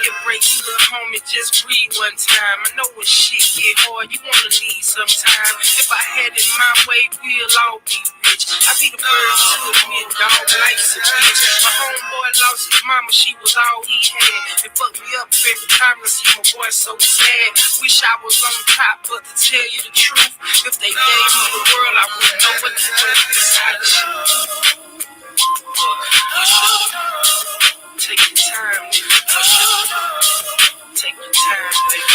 a break, you little homie, just breathe one time. I know when shit get hard, you wanna leave sometime. If I had it my way, we'll all be rich. I be the first to admit, dog, life's a bitch. My homeboy lost his mama, she was all he had. It fucked me up every time I see my boy so sad. Wish I was on top, but to tell you the truth, if they gave me the world, I wouldn't know what to do. Take your time, take your time, baby.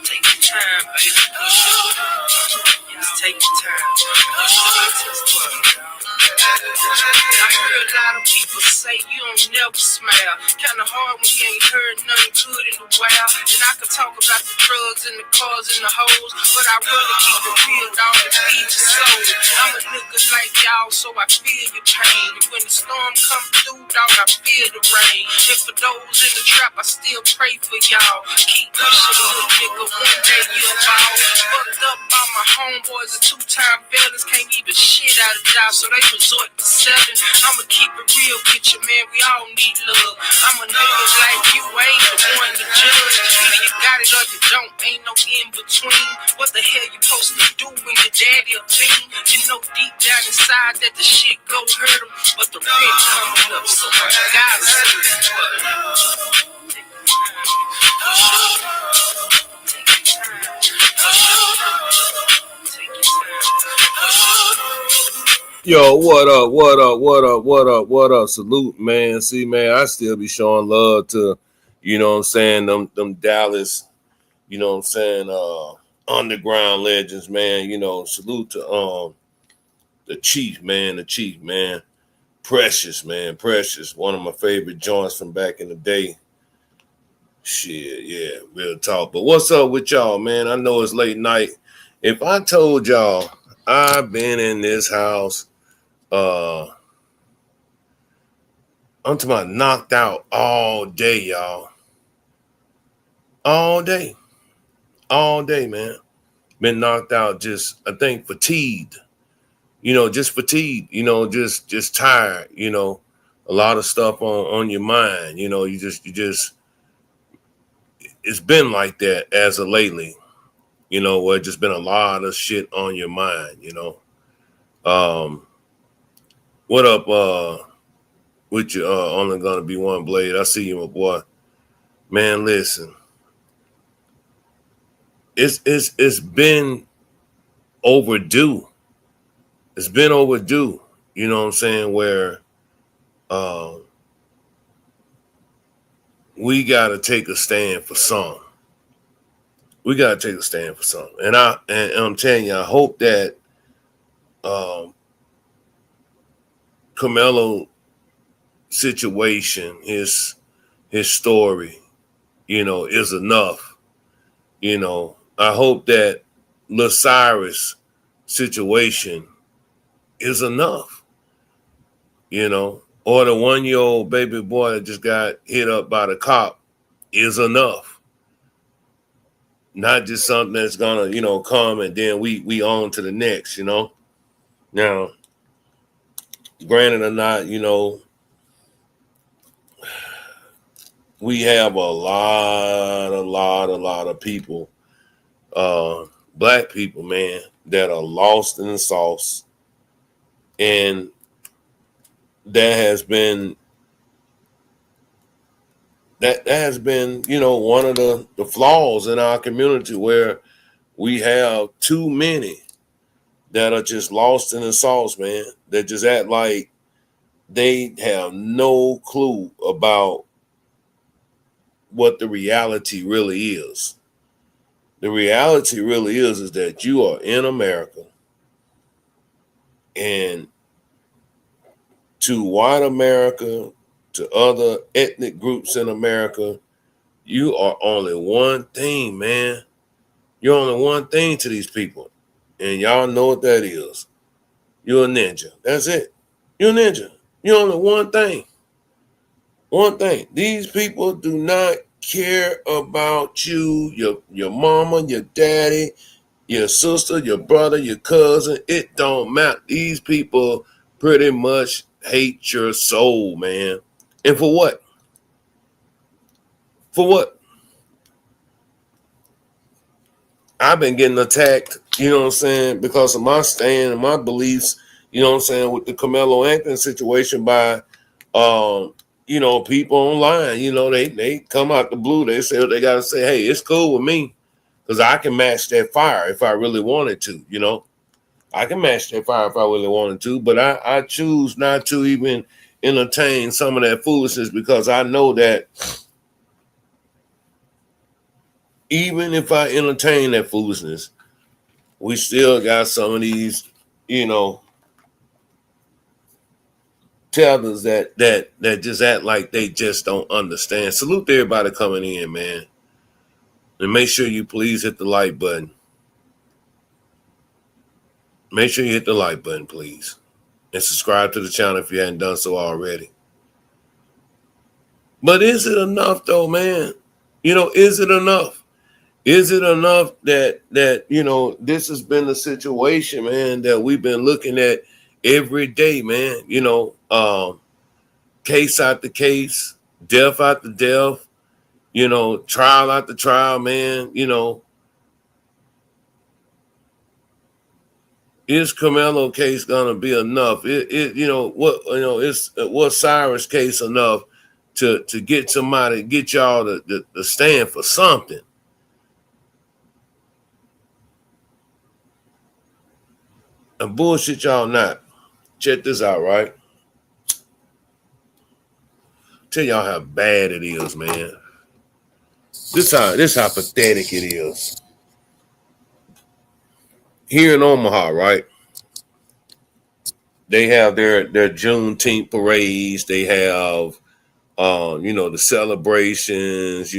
Take your time, baby. Just take your time. I heard a lot of people say you don't never smile. Kinda hard when you ain't heard nothing good in a while. And I could talk about the drugs and the cars and the hoes, but I rather keep it real, dog, and feed your soul. I'm a nigga like y'all, so I feel your pain. And when the storm come through, dog, I feel the rain. And for those in the trap, I still pray for y'all. Keep pushing, little nigga, one day you'll fall. Fucked up by my homeboys, a two-time fellas, can't even shit out of job, so they resort to selling. I'ma keep it real with you, man, we all need love. I'm a nigga like you, ain't the one to judge. Either you got it or you don't, ain't no in between. What the hell you supposed to do when your daddy a fiend? You know deep down inside that the shit go hurt him, but the rent coming up, so I gotta see it. Yo, what up, what up, what up, what up, what up? Salute, man. See, man, I still be showing love to, you know what I'm saying, them Dallas, you know what I'm saying, underground legends, man. You know, salute to the chief, man. Precious, man, Precious. One of my favorite joints from back in the day. Shit, yeah, real talk. But what's up with y'all, man? I know it's late night. If I told y'all I've been in this house, I'm talking about knocked out all day, y'all. All day, man. Been knocked out, just I think fatigued. You know, just fatigued. You know, just tired. You know, a lot of stuff on your mind. You know, you just. It's been like that as of lately. You know, where just been a lot of shit on your mind. You know, what up? With you? Only gonna be one blade. I see you, my boy. Man, listen. It's been overdue. It's been overdue. You know what I'm saying? Where we gotta take a stand for some. We gotta take a stand for some. And I'm telling you, I hope that Karmelo situation, his story, you know, is enough. You know, I hope that Lil Cyrus situation is enough, you know, or the 1-year-old baby boy that just got hit up by the cop is enough. Not just something that's gonna, you know, come and then we on to the next, you know. Now, granted or not, you know, we have a lot of people, black people, man, that are lost in the sauce. And that has been, you know, one of the flaws in our community, where we have too many that are just lost in the sauce, man. That just act like they have no clue about what the reality really is. The reality really is that you are in America, and to white America, to other ethnic groups in America, you are only one thing, man. You're only one thing to these people. And y'all know what that is. You're a ninja. That's it. You're a ninja. You're only one thing. One thing. These people do not care about you, your mama, your daddy, your sister, your brother, your cousin. It don't matter. These people pretty much hate your soul, man. And for what? For what? I've been getting attacked, you know what I'm saying, because of my stand and my beliefs, you know what I'm saying, with the Carmelo Anthony situation by people online. They come out the blue, they say what they gotta say. Hey, it's cool with me because I can match that fire if I really wanted to. I can match that fire if I really wanted to, but I choose not to even entertain some of that foolishness because I know that even if I entertain that foolishness, we still got some of these, you know, tethers that just act like they just don't understand. Salute to everybody coming in, man. And make sure you please hit the like button. Make sure you hit the like button, please. And subscribe to the channel if you hadn't done so already. But is it enough though, man? Is it enough? Is it enough that this has been the situation, man, that we've been looking at every day, man? Case after case, death after death, trial after trial, man. Is Carmelo case gonna be enough? Was Cyrus case enough to get somebody, get y'all to stand for something? And bullshit y'all not. Check this out, right? Tell y'all how bad it is, man. This how pathetic it is. Here in Omaha, right? They have their Juneteenth parades. They have the celebrations,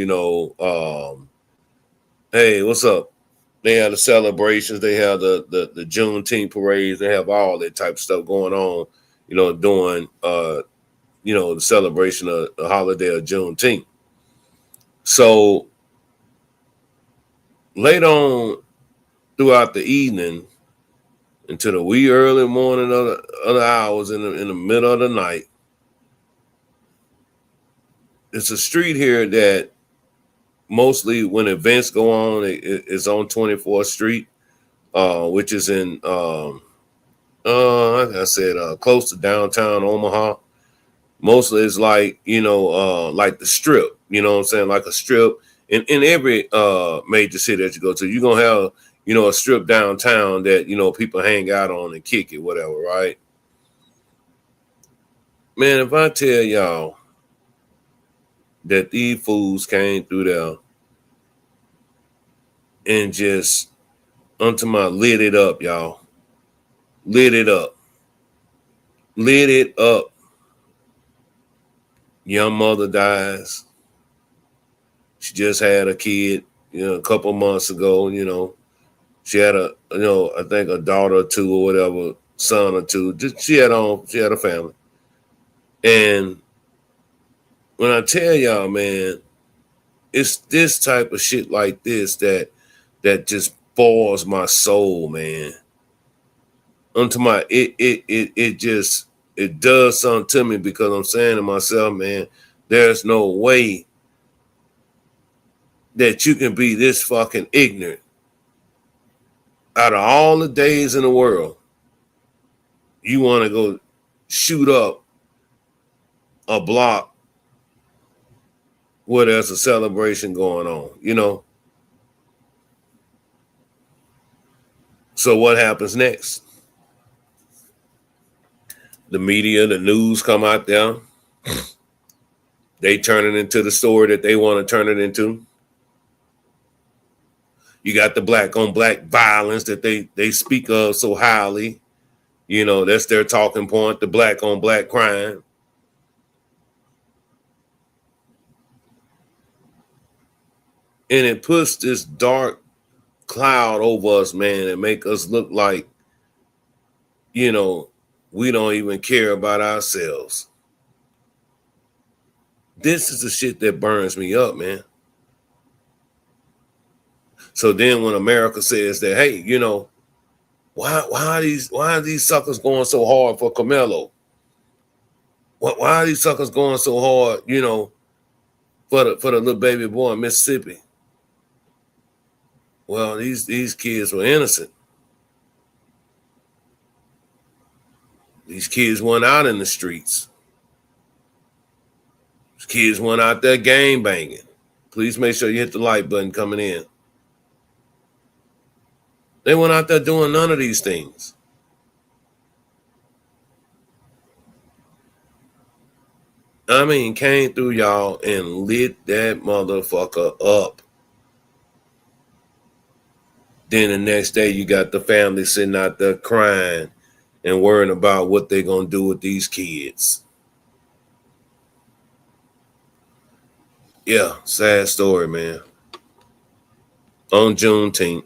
hey, what's up? They have the celebrations, they have the Juneteenth parades, they have all that type of stuff going on, during the celebration of the holiday of Juneteenth. So later on throughout the evening into the wee early morning of the other hours in the middle of the night, it's a street here that mostly when events go on, it's on 24th Street, which is in, like I said, close to downtown Omaha. Mostly it's like, like the strip, you know what I'm saying? Like a strip in every major city that you go to, you're going to have, a strip downtown that, people hang out on and kick it, whatever, right? Man, if I tell y'all that these fools came through there and just unto my lit it up, y'all. Lit it up. Lit it up. Young mother dies. She just had a kid, a couple months ago, She had I think a daughter or two or whatever, son or two. She had a family. And when I tell y'all, man, it's this type of shit like this that just boils my soul, man. Unto my it does something to me because I'm saying to myself, man, there's no way that you can be this fucking ignorant. Out of all the days in the world, you want to go shoot up a block where there's a celebration going on. So what happens next? The media, the news come out there. They turn it into the story that they want to turn it into. You got the black on black violence that they speak of so highly. That's their talking point, the black on black crime. And it puts this dark cloud over us, man, and make us look like, we don't even care about ourselves. This is the shit that burns me up, man. So then when America says that, hey, you know, why are these suckers going so hard for Karmelo? Why are these suckers going so hard, you know, for the little baby boy in Mississippi? Well, these kids were innocent. These kids weren't out in the streets. These kids weren't out there gang banging. Please make sure you hit the like button coming in. They weren't out there doing none of these things. I mean, came through y'all and lit that motherfucker up. Then the next day you got the family sitting out there crying and worrying about what they're going to do with these kids. Yeah, sad story, man. On Juneteenth,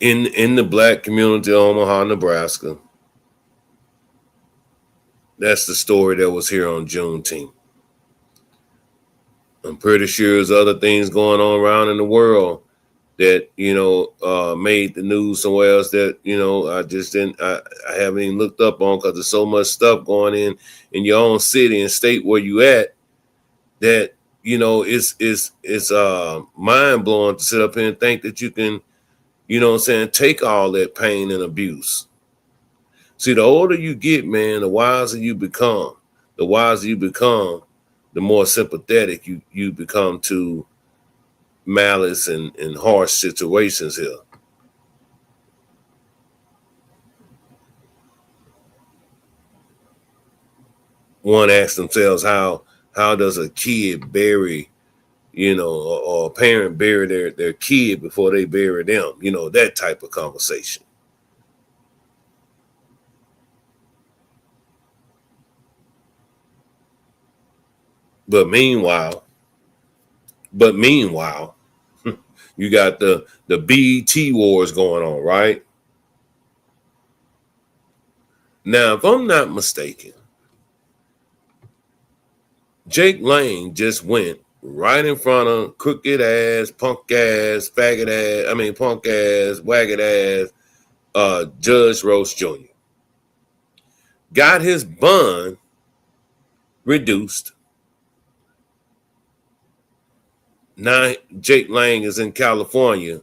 in the black community of Omaha, Nebraska, that's the story that was here on Juneteenth. I'm pretty sure there's other things going on around in the world that, you know, made the news somewhere else that, you know, I haven't even looked up on because there's so much stuff going in your own city and state where you at that, you know, it's mind blowing to sit up here and think that you can, you know what I'm saying, take all that pain and abuse. See, the older you get, man, the wiser you become. The wiser you become, the more sympathetic you become to malice and harsh situations here. One asks themselves how does a kid bury, you know, or a parent bury their kid before they bury them, you know, that type of conversation. But meanwhile, you got the BET wars going on, right? Now, if I'm not mistaken, Jake Lane just went right in front of crooked ass, punk ass, faggot ass, punk ass, wagged ass, Judge Roach Jr. Got his bond reduced. Now Jake Lang is in California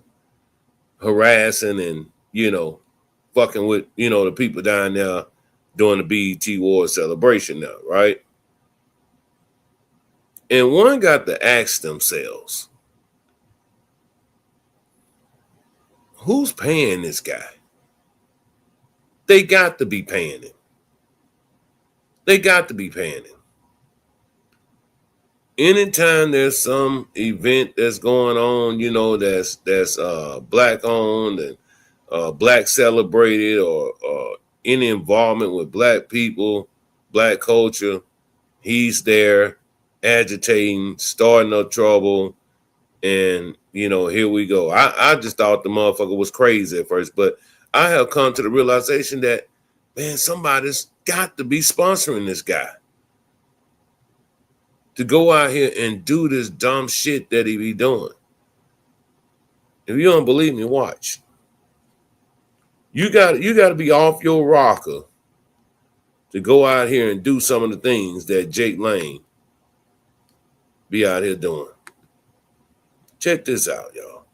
harassing and, you know, fucking with, you know, the people down there during the BET Award celebration now, right? And one got to ask themselves, who's paying this guy? They got to be paying him. They got to be paying him. Anytime there's some event that's going on, you know, that's black owned and black celebrated or any involvement with black people, black culture, he's there agitating, starting up trouble. And, you know, here we go. I just thought the motherfucker was crazy at first, but I have come to the realization that, man, somebody's got to be sponsoring this guy to go out here and do this dumb shit that he be doing. If you don't believe me, watch. You got to be off your rocker to go out here and do some of the things that Jake Lane be out here doing. Check this out, y'all.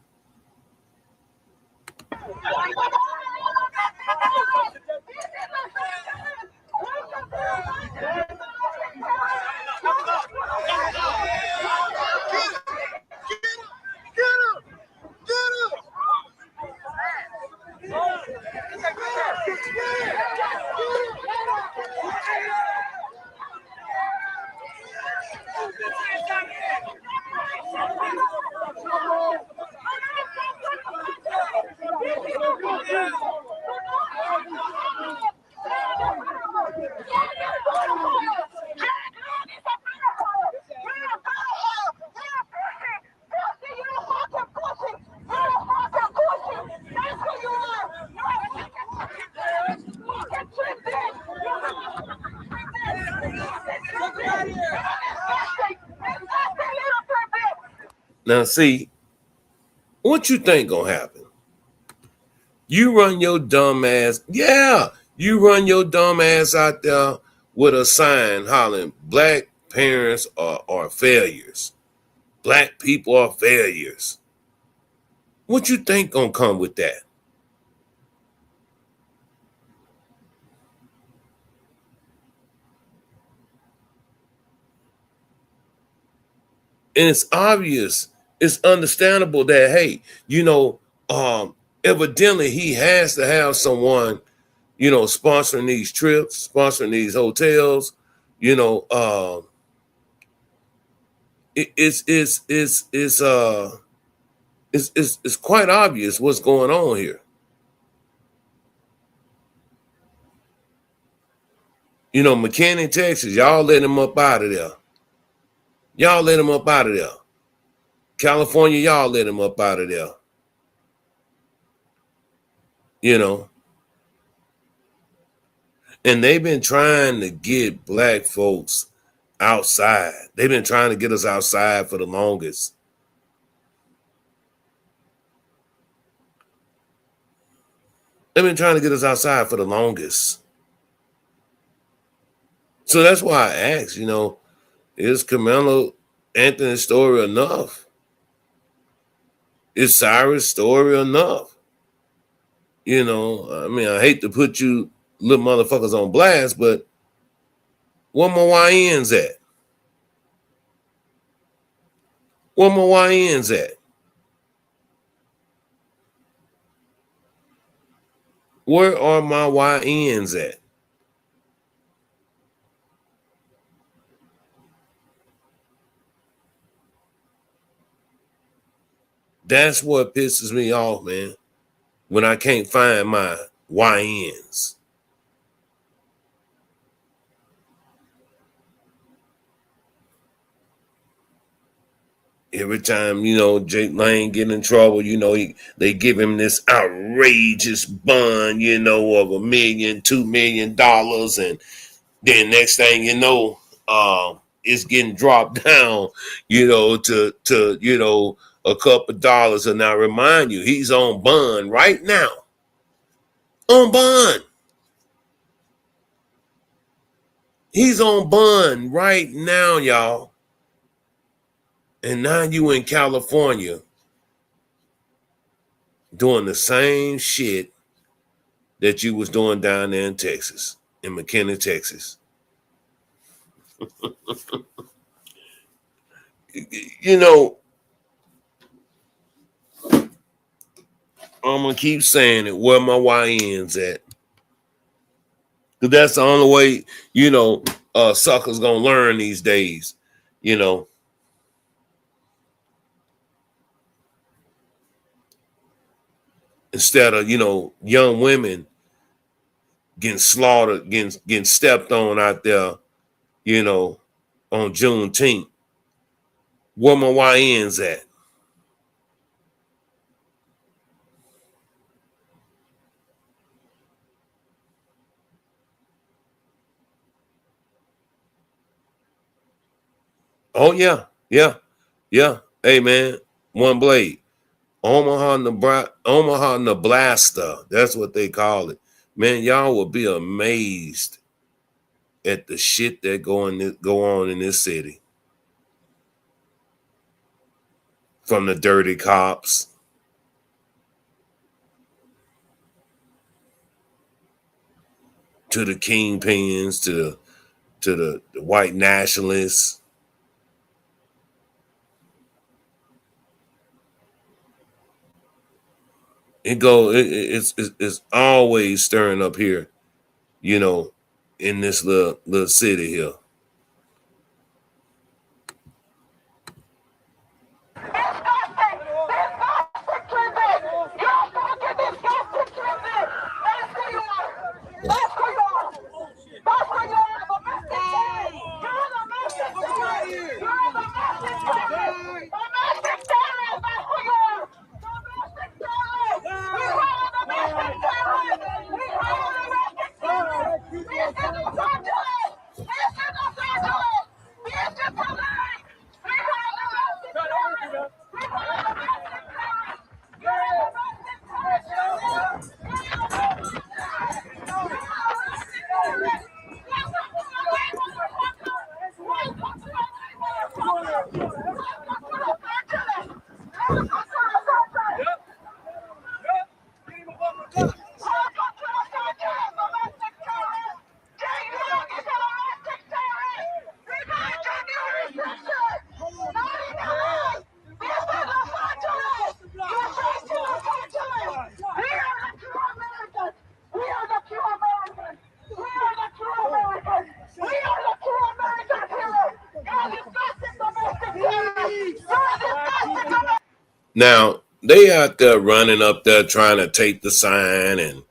Now, see, what you think gonna happen? You run your dumb ass, yeah, you run your dumb ass out there with a sign hollering, black parents are failures. Black people are failures. What you think gonna come with that? And it's obvious, it's understandable that, hey, evidently he has to have someone, sponsoring these trips, sponsoring these hotels, you know, it, it's quite obvious what's going on here. McKinney, Texas, y'all let him up out of there. Y'all let him up out of there. California, y'all let him up out of there. You know, and they've been trying to get black folks outside. They've been trying to get us outside for the longest. They've been trying to get us outside for the longest. So that's why I asked, is Karmelo Anthony's story enough? Is Cyrus' story enough? I hate to put you little motherfuckers on blast, but where my YNs at? Where my YNs at? Where are my YNs at? That's what pisses me off, man. When I can't find my YNs. Every time, Jake Lane get in trouble, they give him this outrageous bond, of $1 million, $2 million. And then next thing you know, it's getting dropped down, to a couple dollars. And I remind you, he's on bond right now. On bond. He's on bond right now, y'all. And now you in California doing the same shit that you was doing down there in Texas, in McKinney, Texas. I'm going to keep saying it, where my YNs at. Because that's the only way, suckers going to learn these days, Instead of, young women getting slaughtered, getting stepped on out there, on Juneteenth. Where my YNs at? Oh, yeah. Yeah. Yeah. Hey, man, one blade. Omaha, Nebraska. That's what they call it. Man, y'all will be amazed at the shit that go on in this city. From the dirty cops to the kingpins to the white nationalists. It's always stirring up here, in this little city here. Now they out there running up there trying to take the sign and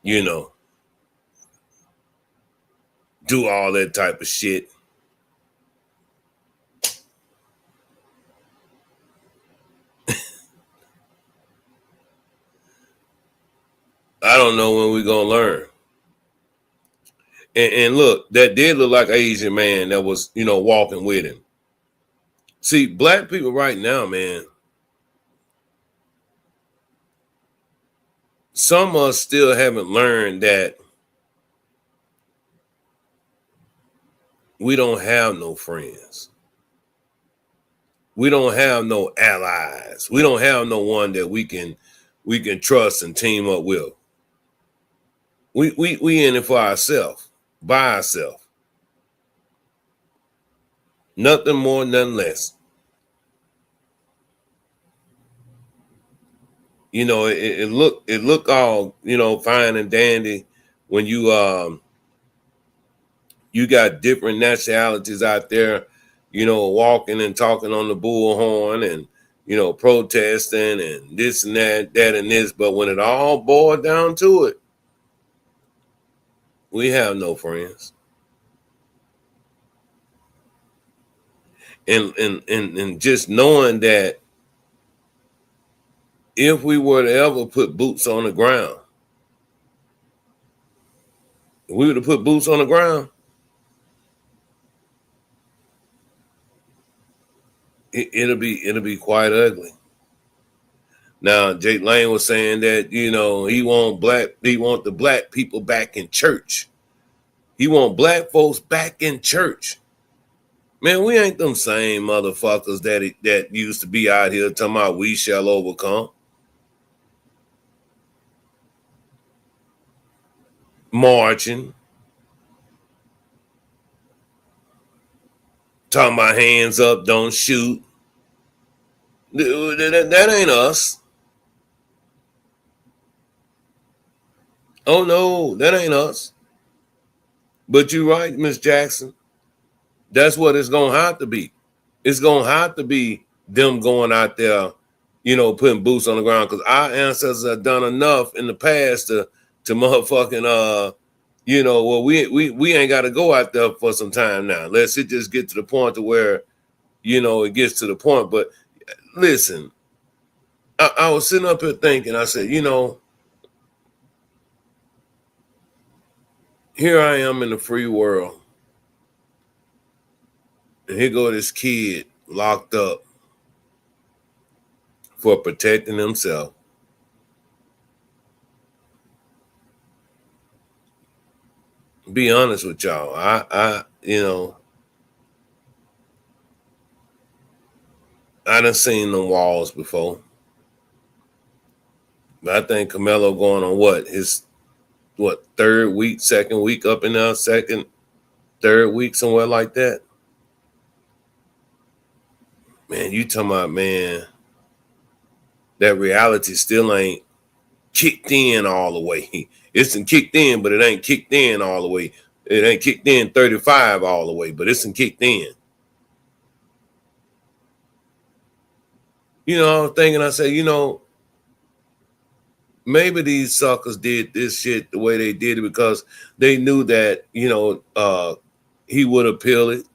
you know do all that type of shit. I don't know when we're gonna learn. And look, that did look like an Asian man that was, walking with him. See, black people right now, man, some of us still haven't learned that we don't have no friends. We don't have no allies. We don't have no one that we can trust and team up with. We in it for ourselves, by ourselves. Nothing more, nothing less. It look all fine and dandy when you got different nationalities out there, walking and talking on the bullhorn and protesting and this and that and this. But when it all boiled down to it, we have no friends. And just knowing that if we were to ever put boots on the ground, if we were to put boots on the ground, it'll be quite ugly. Now, Jake Lane was saying that he want the black people back in church. He want black folks back in church. Man, we ain't them same motherfuckers that used to be out here talking about we shall overcome, marching, talking about hands up, don't shoot. That ain't us. Oh no, that ain't us. But you're right, Miss Jackson. That's what it's gonna have to be. It's gonna have to be them going out there, putting boots on the ground because our ancestors have done enough in the past to motherfucking well we ain't got to go out there for some time now. Let's it just get to the point to where it gets to the point. But listen, I was sitting up here thinking. I said, here I am in the free world, and here go this kid locked up for protecting himself. Be honest with y'all. I done seen them walls before. But I think Karmelo going on his third week, second week up in there, third week, somewhere like that. Man, you talking about, man, that reality still ain't kicked in all the way. It's kicked in, but it ain't kicked in all the way. It ain't kicked in 35 all the way, but it's kicked in. I was thinking, I said, maybe these suckers did this shit the way they did it because they knew that, he would appeal it.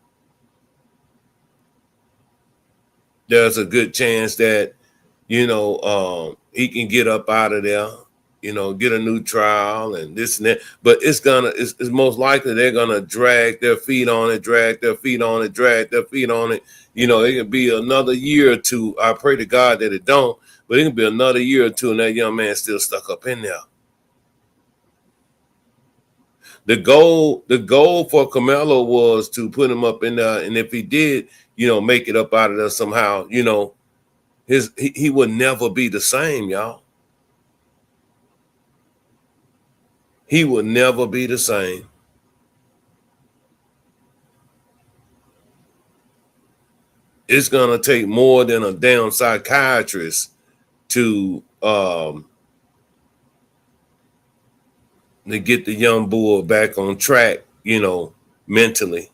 There's a good chance that, he can get up out of there, get a new trial and this and that. But it's most likely they're gonna drag their feet on it. It can be another year or two. I pray to God that it don't, but it can be another year or two, and that young man still stuck up in there. The goal for Karmelo was to put him up in there, and if he did, make it up out of there somehow, he would never be the same, y'all. He would never be the same. It's gonna take more than a damn psychiatrist to get the young bull back on track, mentally.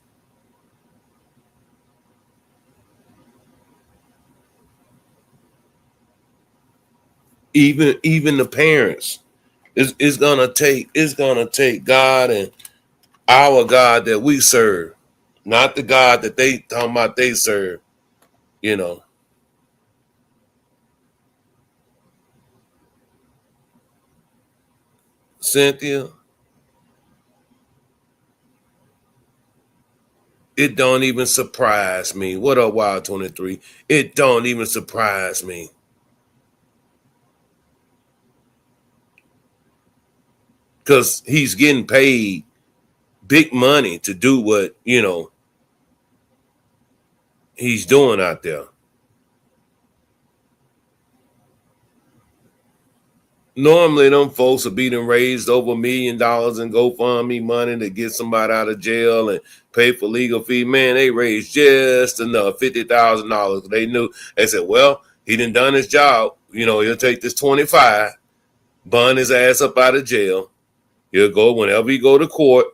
Even the parents. It's gonna take God and our God that we serve, not the God that they talking about they serve. You know, Cynthia, it don't even surprise me. What up, Wild 23? It don't even surprise me. Because he's getting paid big money to do what, he's doing out there. Normally, them folks are being raised over $1 million in GoFundMe money to get somebody out of jail and pay for legal fee. Man, they raised just enough, $50,000. They knew. They said, well, he done his job. He'll take this 25, bond his ass up out of jail. He'll go whenever he go to court.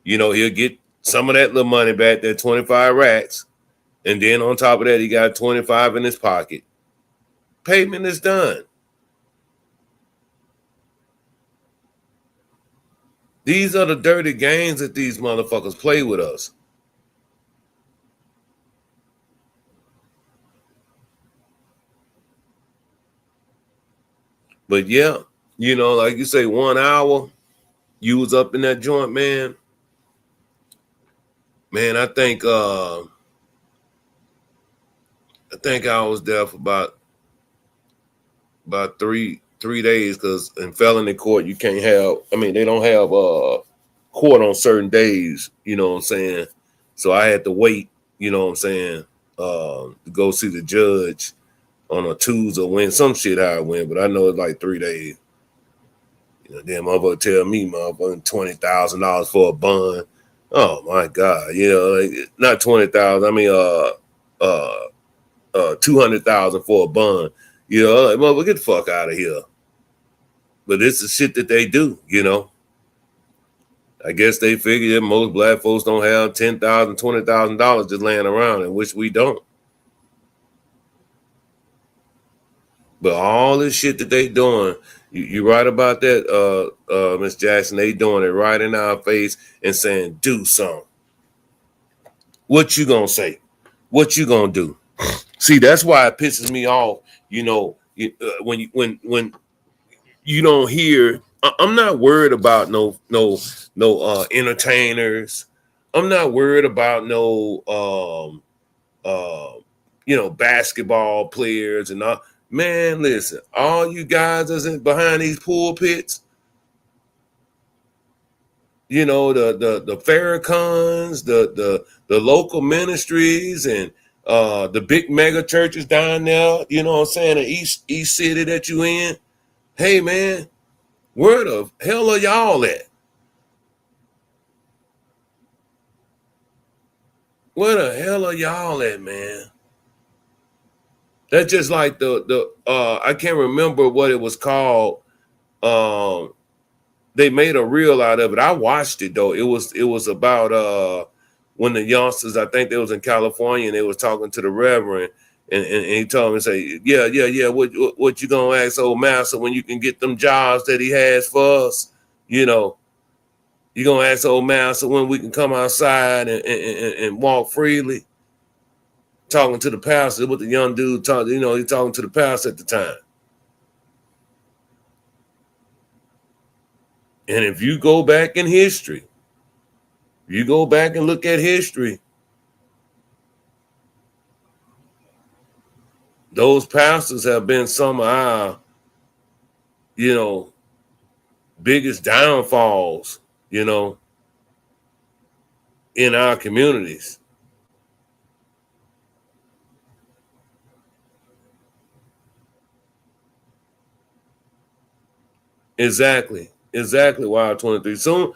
He'll get some of that little money back, that 25 racks. And then on top of that, he got 25 in his pocket. Payment is done. These are the dirty games that these motherfuckers play with us. But yeah, like you say, 1 hour, you was up in that joint, man. Man, I think I was there for about three days, because in felony court you can't have. I mean, they don't have court on certain days. You know what I'm saying? So I had to wait. You know what I'm saying? To go see the judge on a Tuesday or Wednesday, some shit how I went, but I know it's like 3 days. Then motherfucker tell me motherfucking $20,000 for a bond. Oh my God, like, not 20,000. I mean, 200,000 for a bond. Like, motherfucker, get the fuck out of here. But it's the shit that they do. I guess they figure that most black folks don't have $10,000, $20,000 just laying around, and which we don't. But all this shit that they doing, you right about that, Miss Jackson. They doing it right in our face and saying, "Do something." What you gonna say? What you gonna do? See, that's why it pisses me off. When you don't hear. I'm not worried about no entertainers. I'm not worried about no basketball players and all. Man, listen, all you guys that's behind these pulpits, the Farrakhan's, the local ministries, and the big mega churches down there, you know what I'm saying, the East City that you in. Hey man, where the hell are y'all at? Where the hell are y'all at, man? That's just like the I can't remember what it was called. They made a reel out of it. I watched it though. It was about when the youngsters, I think they was in California, and they was talking to the Reverend, and he told him, say, yeah, what you gonna ask old master when you can get them jobs that he has for us? You gonna ask old master when we can come outside and walk freely? Talking to the pastor, what the young dude talking, he talking to the pastor at the time. And if you go back in history, you go back and look at history, those pastors have been some of our, biggest downfalls, in our communities. Exactly. Wild 23. Soon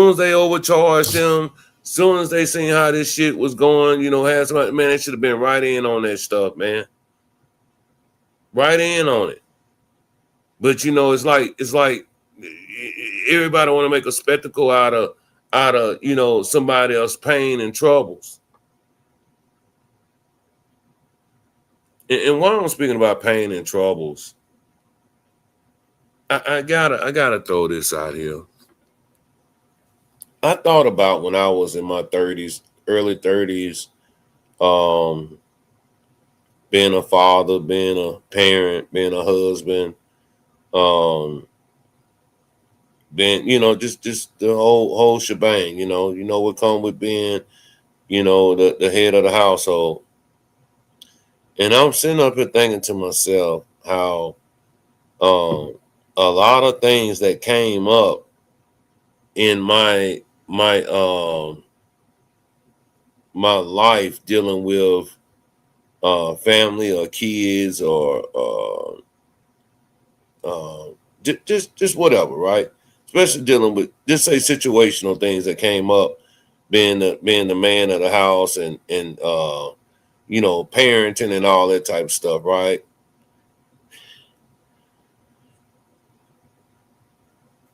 as they overcharged him, soon as they seen how this shit was going, had somebody, man, they should have been right in on that stuff, man. Right in on it. But it's like everybody want to make a spectacle out of somebody else's pain and troubles. And while I'm speaking about pain and troubles, I gotta throw this out here. I thought about when I was in my 30s, early 30s, um, being a father, being a parent, being a husband, um, being just the whole shebang. What come with being the head of the household. And I'm sitting up here thinking to myself how um, a lot of things that came up in my life dealing with family or kids or just whatever, right? Especially dealing with just say situational things that came up, being the man of the house and parenting and all that type of stuff, right?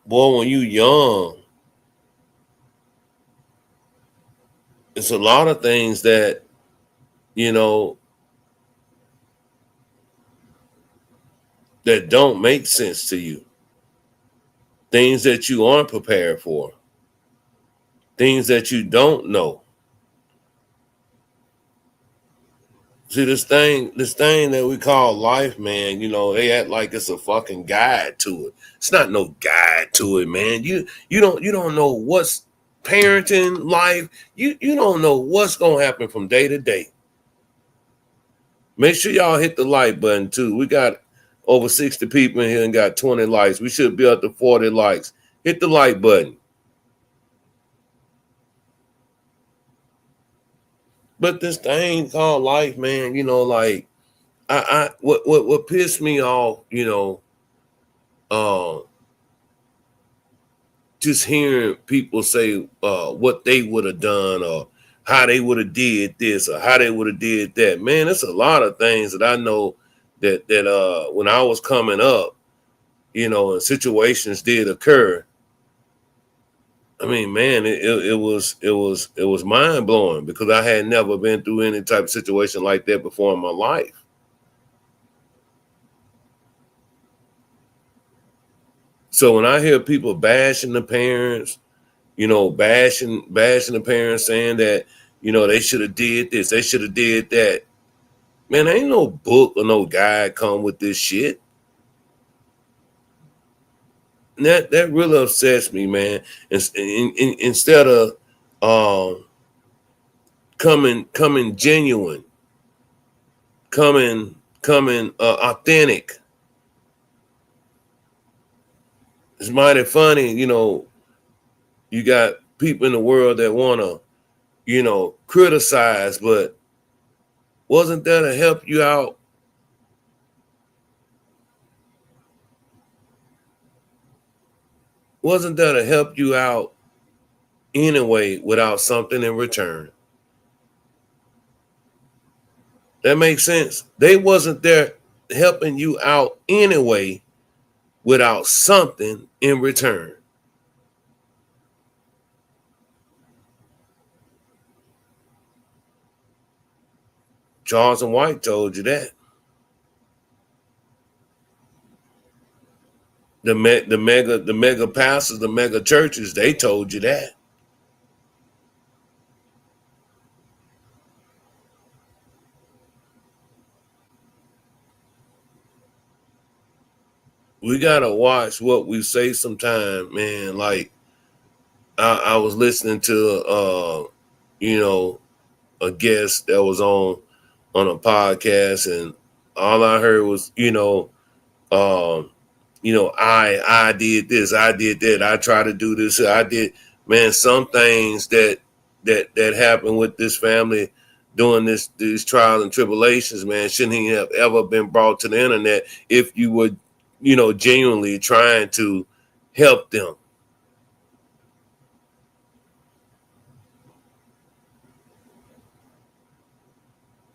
Boy, when you young, it's a lot of things that you know that don't make sense to you. Things that you aren't prepared for. Things that you don't know. See this thing that we call life, man. They act like it's a fucking guide to it. It's not no guide to it, man. You don't know what's parenting life. You don't know what's gonna happen from day to day. Make sure y'all hit the like button too. We got over 60 people in here and got 20 likes. We should be up to 40 likes. Hit the like button. But this thing called life, man, like what pissed me off, uh, just hearing people say what they would have done or how they would have did this or how they would have did that. Man, it's a lot of things that I know that when I was coming up, and situations did occur. I mean, man, it was mind blowing because I had never been through any type of situation like that before in my life. So when I hear people bashing the parents, bashing the parents, saying that they should have did this, they should have did that. Man, ain't no book or no guide come with this shit. And that really upsets me, man. Instead of um, coming genuine, coming authentic. It's mighty funny, you got people in the world that wanna, criticize, but wasn't that to help you out? Wasn't that to help you out anyway without something in return? That makes sense. They wasn't there helping you out anyway without something in return. Charles and White told you that. The mega pastors, the mega churches, they told you that. We gotta watch what we say sometime, man. Like I was listening to you know, a guest that was on a podcast and all I heard was, um, I did this, I did that, I tried to do this, I did man, some things that happened with this family doing these trials and tribulations, man, shouldn't he have ever been brought to the internet if you were, genuinely trying to help them.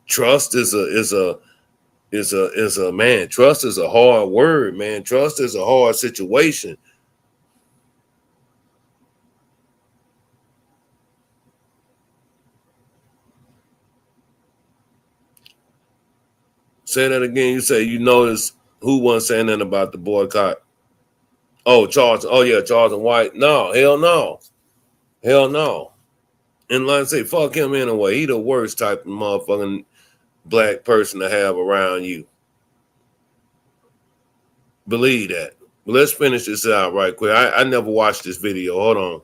Trust is a man. Trust is a hard word, man. Trust is a hard situation. Say that again. You say you notice who wasn't saying nothing about the boycott. Oh, Charles. Oh yeah, Charles and White. No, hell no, hell no. And like I say, fuck him anyway. He the worst type of motherfucking black person to have around you. Believe that. But let's finish this out right quick. I never watched this video. Hold on.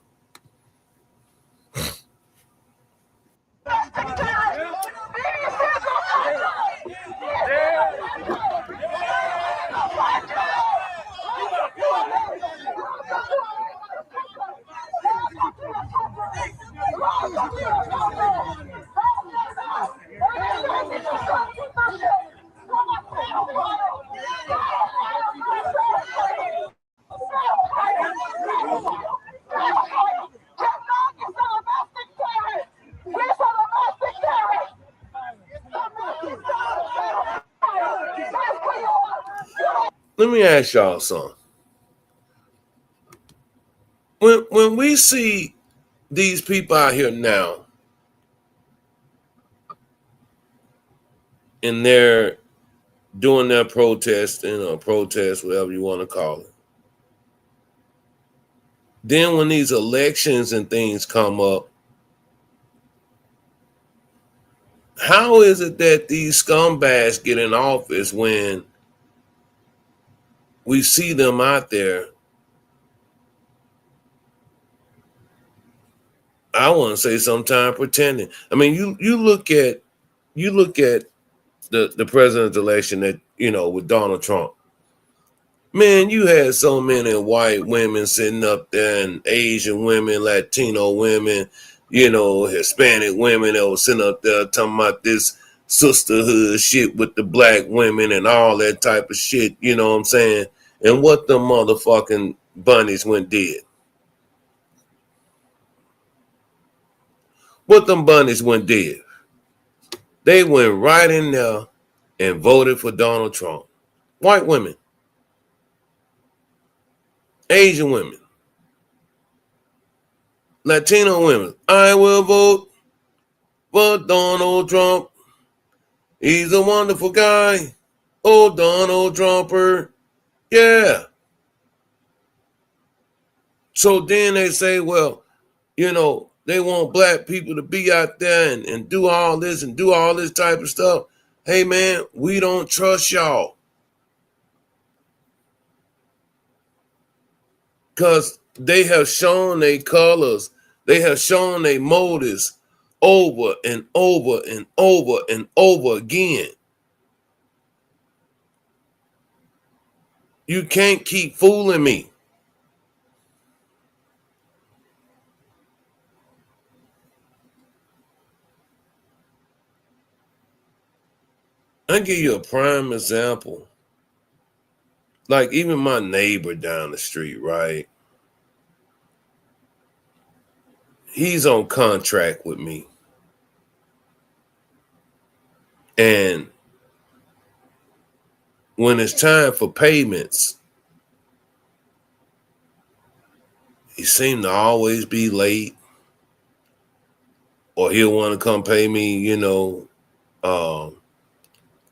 Let me ask y'all something. When we see these people out here now, and they're doing their protesting or protest, whatever you want to call it. Then when these elections and things come up, how is it that these scumbags get in office when we see them out there? I want to say sometime pretending. I mean, you look at the president's election that with Donald Trump. Man, you had so many white women sitting up there and Asian women, Latino women, Hispanic women that was sitting up there talking about this sisterhood shit with the black women and all that type of shit, you know what I'm saying? And what the motherfucking bunnies went did. What them bunnies went did. They went right in there and voted for Donald Trump. White women. Asian women. Latino women. I will vote for Donald Trump. He's a wonderful guy. Oh, Donald Trumper. Yeah. So then they say, well, they want black people to be out there and do all this and do all this type of stuff. Hey, man, we don't trust y'all. Because they have shown their colors. They have shown their motives over and over and over and over again. You can't keep fooling me. I'll give you a prime example. Like even my neighbor down the street, right? He's on contract with me. And when it's time for payments, he seemed to always be late. Or he'll want to come pay me,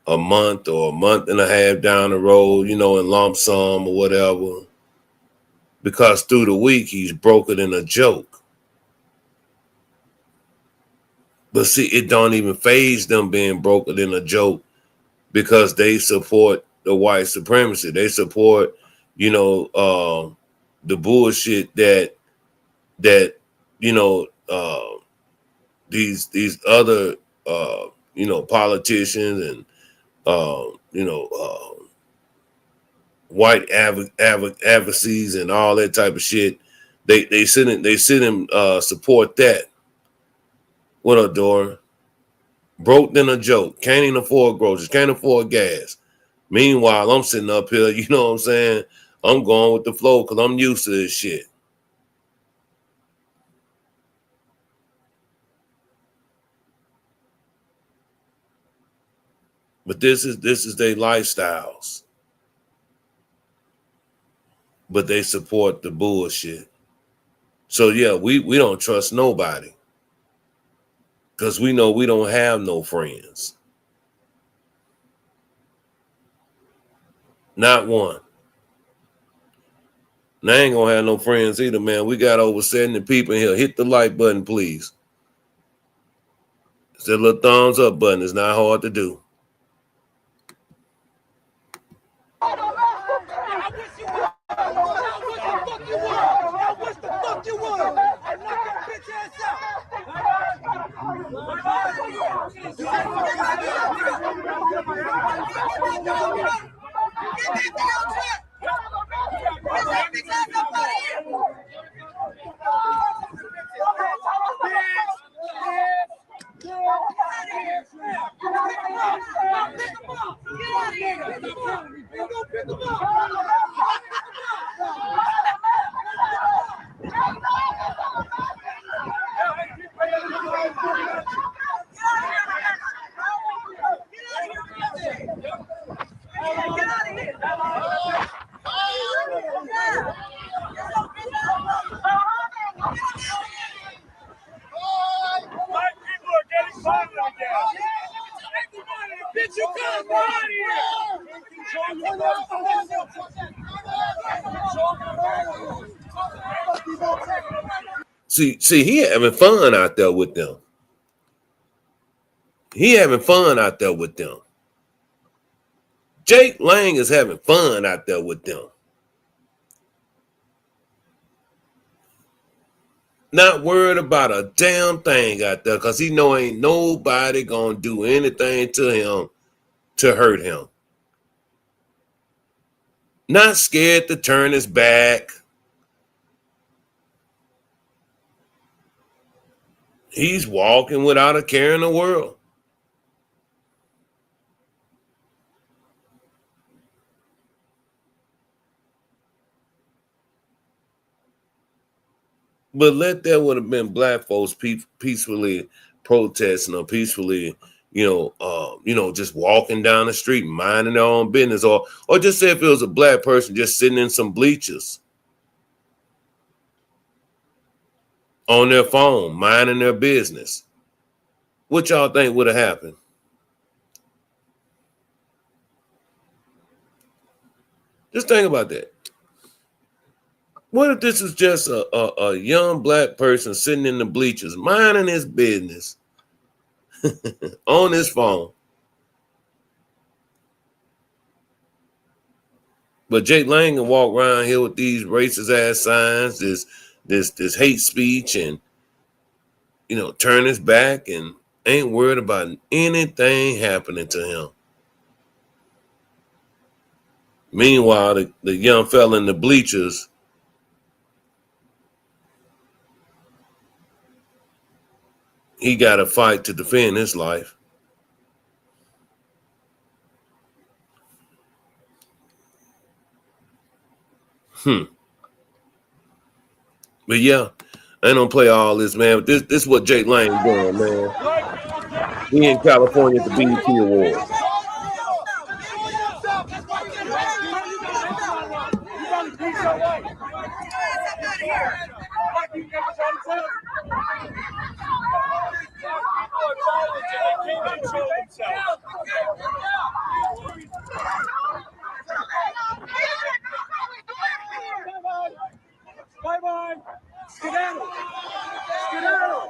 a month or a month and a half down the road, in lump sum or whatever. Because through the week, he's broken in a joke. But see, it don't even phase them being broken in a joke because they support the white supremacy. They support, the bullshit that these other politicians and white advocacies and all that type of shit. They sit and support that. What up, Dora? Broke than a joke. Can't even afford groceries. Can't afford gas. Meanwhile, I'm sitting up here, you know what I'm saying? I'm going with the flow because I'm used to this shit. But this is their lifestyles. But they support the bullshit. So yeah, we don't trust nobody. Because we know we don't have no friends. Not one. And I ain't gonna have no friends either, man. We got over 70 people in here. Hit the like button, please. It's that little thumbs up button. It's not hard to do. See, he having fun out there with them. He having fun out there with them. Jake Lang is having fun out there with them. Not worried about a damn thing out there because he know ain't nobody gonna do anything to him to hurt him. Not scared to turn his back. He's walking without a care in the world. But there would have been black folks peacefully protesting or peacefully, just walking down the street, minding their own business, or just say if it was a black person just sitting in some bleachers on their phone, minding their business. What y'all think would have happened? Just think about that. What if this is just a young black person sitting in the bleachers, minding his business on his phone? But Jake Lang can walk around here with these racist ass signs, this hate speech, and turn his back and ain't worried about anything happening to him. Meanwhile, the young fella in the bleachers, he got to fight to defend his life. But yeah, I ain't gonna play all this, man. This is what Jake Lang doing, man. He in California at the BET Awards. Bye-bye. Skedaddle. Skedaddle.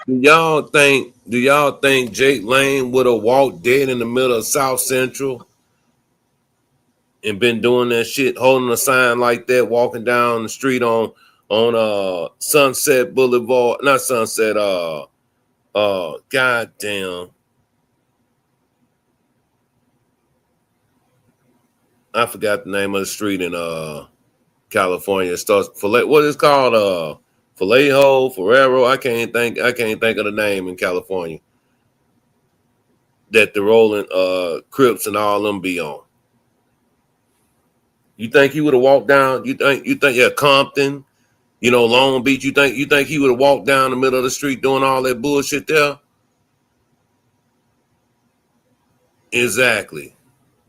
Do y'all think Jake Lang would have walked dead in the middle of South Central and been doing that shit, holding a sign like that, walking down the street on Sunset Boulevard, not Sunset, goddamn, I forgot the name of the street in California. It starts what is it called? Vallejo, Ferrero. I can't think of the name in California that the rolling Crips and all them be on. You think he would have walked down? You think Compton, Long Beach? You think he would have walked down the middle of the street doing all that bullshit there? Exactly.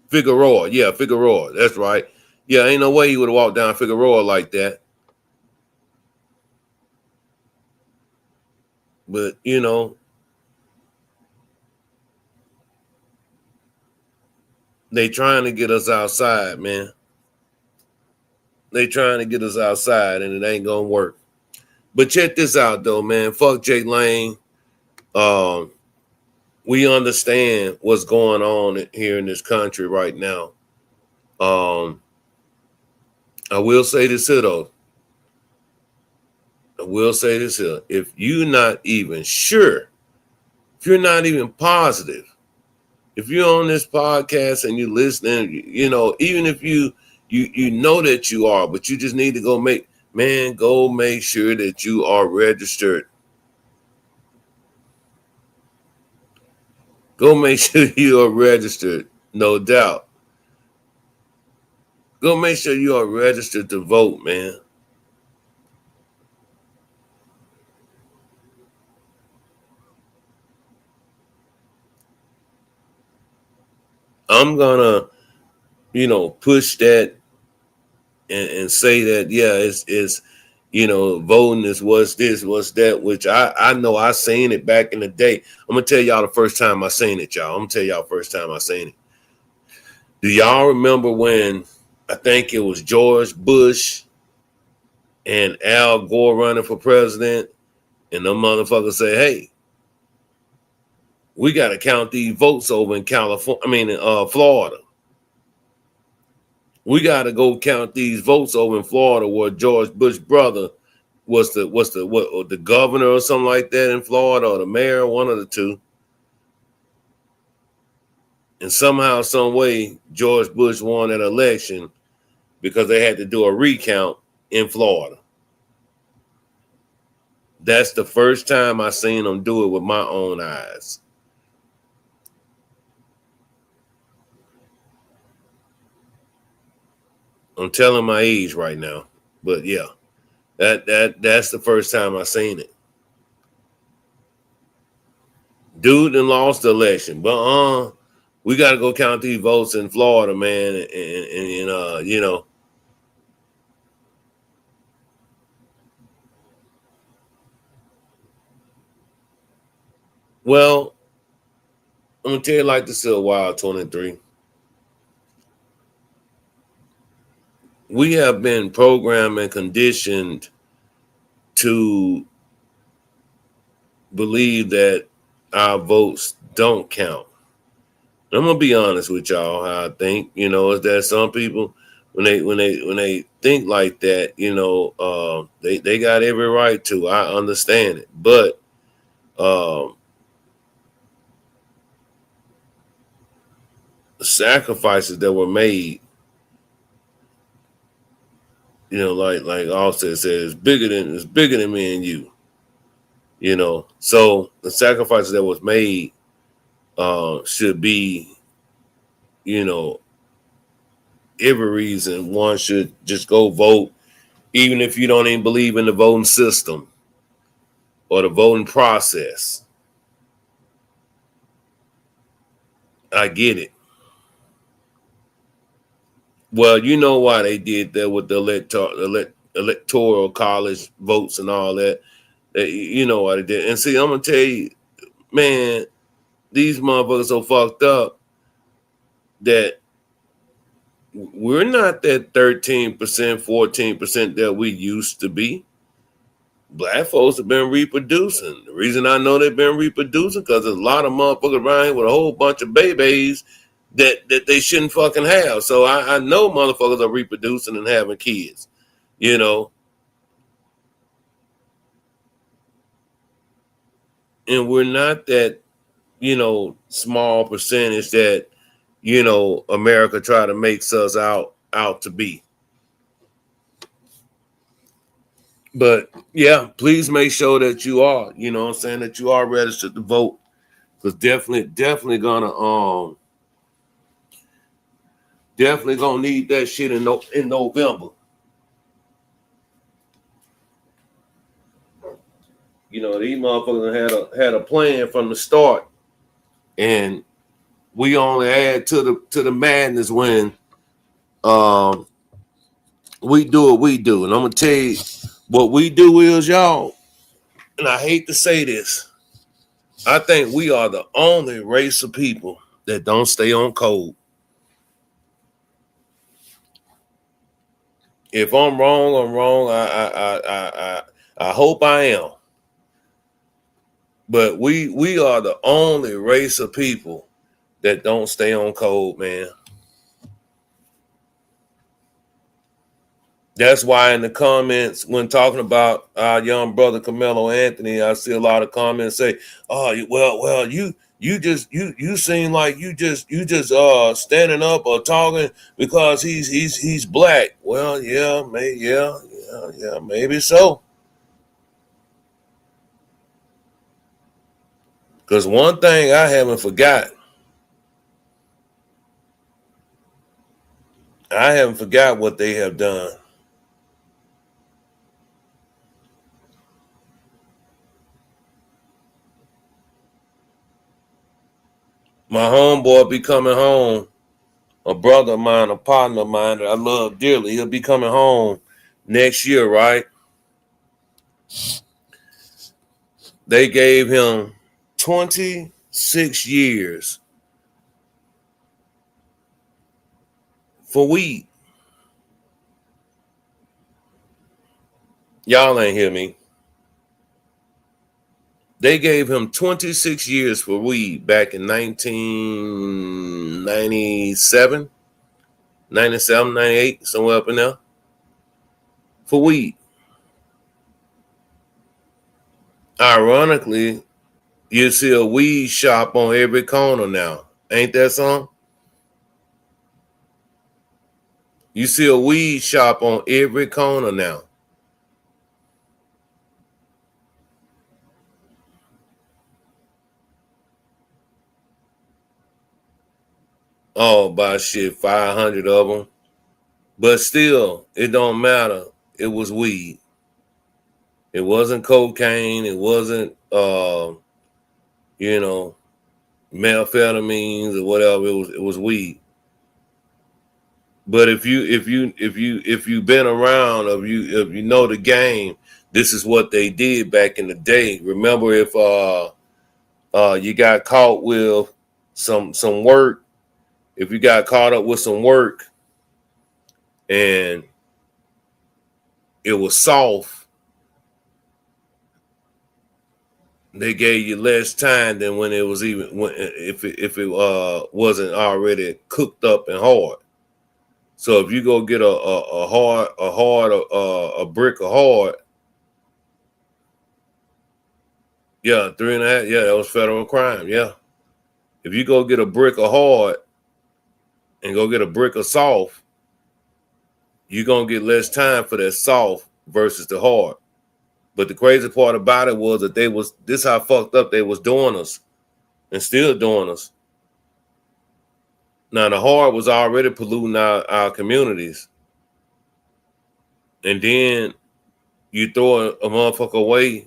Figueroa. Yeah, Figueroa. That's right. Yeah, ain't no way he would have walked down Figueroa like that. But you know, they trying to get us outside, man. They trying to get us outside, and it ain't gonna work. But check this out, though, man. Fuck Jake Lane. Um, we understand what's going on here in this country right now. Um, I will say this here, though. I will say this here. If you're not even sure, if you're not even positive, if you're on this podcast and you're listening, you know, even if you know that you are, but you just need to go make sure that you are registered. Go make sure you are registered, no doubt. Go make sure you are registered to vote, man. I'm gonna, push that and say that, yeah, it's voting is what's this, what's that, which I know I seen it back in the day. I'm gonna tell y'all the first time I seen it, y'all. I'm gonna tell y'all first time I seen it. Do y'all remember when I think it was George Bush and Al Gore running for president, and them motherfuckers say, hey, we got to count these votes over in Florida. We got to go count these votes over in Florida, where George Bush brother was the governor or something like that in Florida, or the mayor, one of the two. And somehow, some way, George Bush won that election because they had to do a recount in Florida. That's the first time I seen them do it with my own eyes. I'm telling my age right now, but yeah, that's the first time I seen it. Dude and lost the election, but we got to go count these votes in Florida, man, and well, I'm gonna tell you like this, a while, 23. We have been programmed and conditioned to believe that our votes don't count. I'm gonna be honest with y'all. How I think, is that some people, when they think like that, they got every right to. I understand it, but the sacrifices that were made, like Offset says, it's bigger than me and you. So the sacrifices that was made should be, you know, every reason one should just go vote, even if you don't even believe in the voting system or the voting process. I get it. Well, you know why they did that with the electoral college votes and all that. You know why they did. And see, I'm gonna tell you, man, these motherfuckers so fucked up that we're not that 13%, 14% that we used to be. Black folks have been reproducing. The reason I know they've been reproducing because there's a lot of motherfuckers around here with a whole bunch of babies that they shouldn't fucking have. So I know motherfuckers are reproducing and having kids, you know. And we're not that, small percentage that, America try to make us out to be. But yeah, please make sure that you are, that you are registered to vote. Because definitely gonna need that shit in November. These motherfuckers had a plan from the start, and we only add to the madness when um we do what we do. And I'm gonna tell you what we do is, y'all. and I hate to say this, I think we are the only race of people that don't stay on code. If I'm wrong, I'm wrong. I hope I am. But we are the only race of people that don't stay on code, man. That's why in the comments, when talking about our young brother Karmelo Anthony, I see a lot of comments say, "Oh, you seem like you just standing up or talking because he's black." Well, yeah, maybe so. Because one thing I haven't forgot what they have done. My homeboy be coming home, a brother of mine, a partner of mine that I love dearly. He'll be coming home next year, right? They gave him 26 years for weed. Y'all ain't hear me. They gave him 26 years for weed back in 1997, 97, 98, somewhere up in there, for weed. Ironically, you see a weed shop on every corner now. Ain't that something? You see a weed shop on every corner now. Oh, by shit, 500 of them. But still, it don't matter. It was weed. It wasn't cocaine. It wasn't, you know, methamphetamines or whatever. It was weed. But if you've been around, if you know the game, this is what they did back in the day. Remember, if you got caught with some work, if you got caught up with some work and it was soft, they gave you less time than when it was even when if it wasn't already cooked up and hard. So if you go get a brick of hard, yeah, 3.5, yeah, that was federal crime. Yeah, if you go get a brick of hard and go get a brick of soft, you're gonna get less time for that soft versus the hard. But the crazy part about it was that this how fucked up they was doing us and still doing us. Now the hard was already polluting our communities, and then you throw a motherfucker away,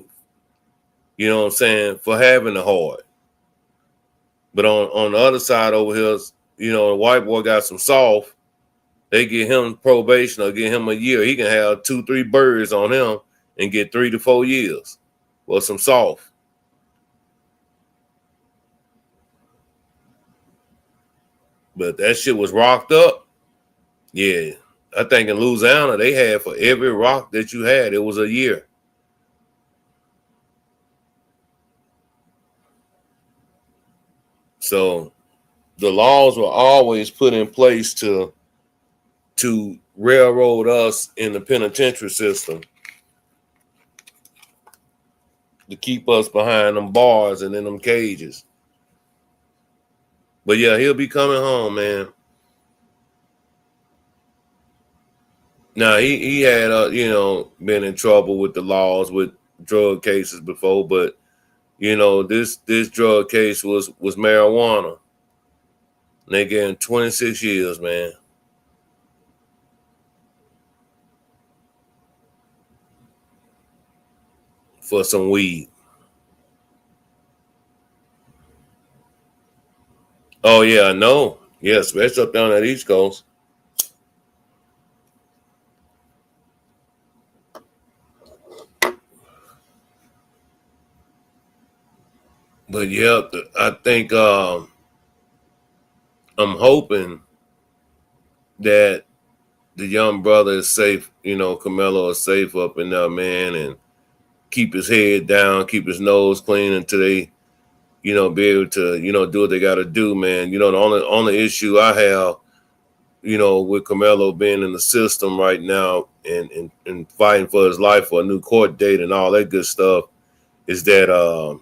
you know what I'm saying, for having the hard. But on the other side over here, you know, the white boy got some soft. They get him probation or get him a year. He can have 2-3 birds on him and get 3 to 4 years for some soft. But that shit was rocked up. Yeah. I think in Louisiana, they had for every rock that you had, it was a year. So the laws were always put in place to railroad us in the penitentiary system, to keep us behind them bars and in them cages. But yeah, he'll be coming home, man. Now he had been in trouble with the laws with drug cases before, but this drug case was marijuana. And they gave him 26 years, man, for some weed. Oh yeah, I know. Yeah, especially up down that East Coast. But yeah, I think I'm hoping that the young brother is safe. You know, Karmelo is safe up in there, man, and keep his head down, keep his nose clean until they, be able to, do what they got to do, man. You know, the only issue I have, with Karmelo being in the system right now and fighting for his life for a new court date and all that good stuff is that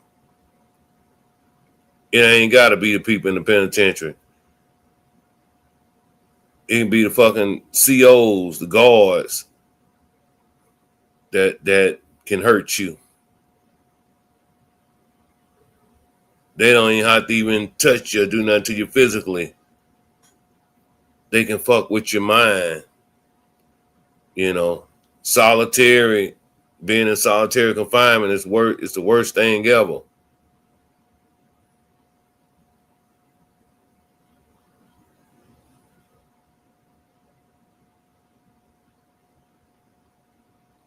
it ain't got to be the people in the penitentiary. It can be the fucking COs, the guards that can hurt you. They don't even have to even touch you or do nothing to you physically. They can fuck with your mind. You know, solitary, being in solitary confinement is it's the worst thing ever.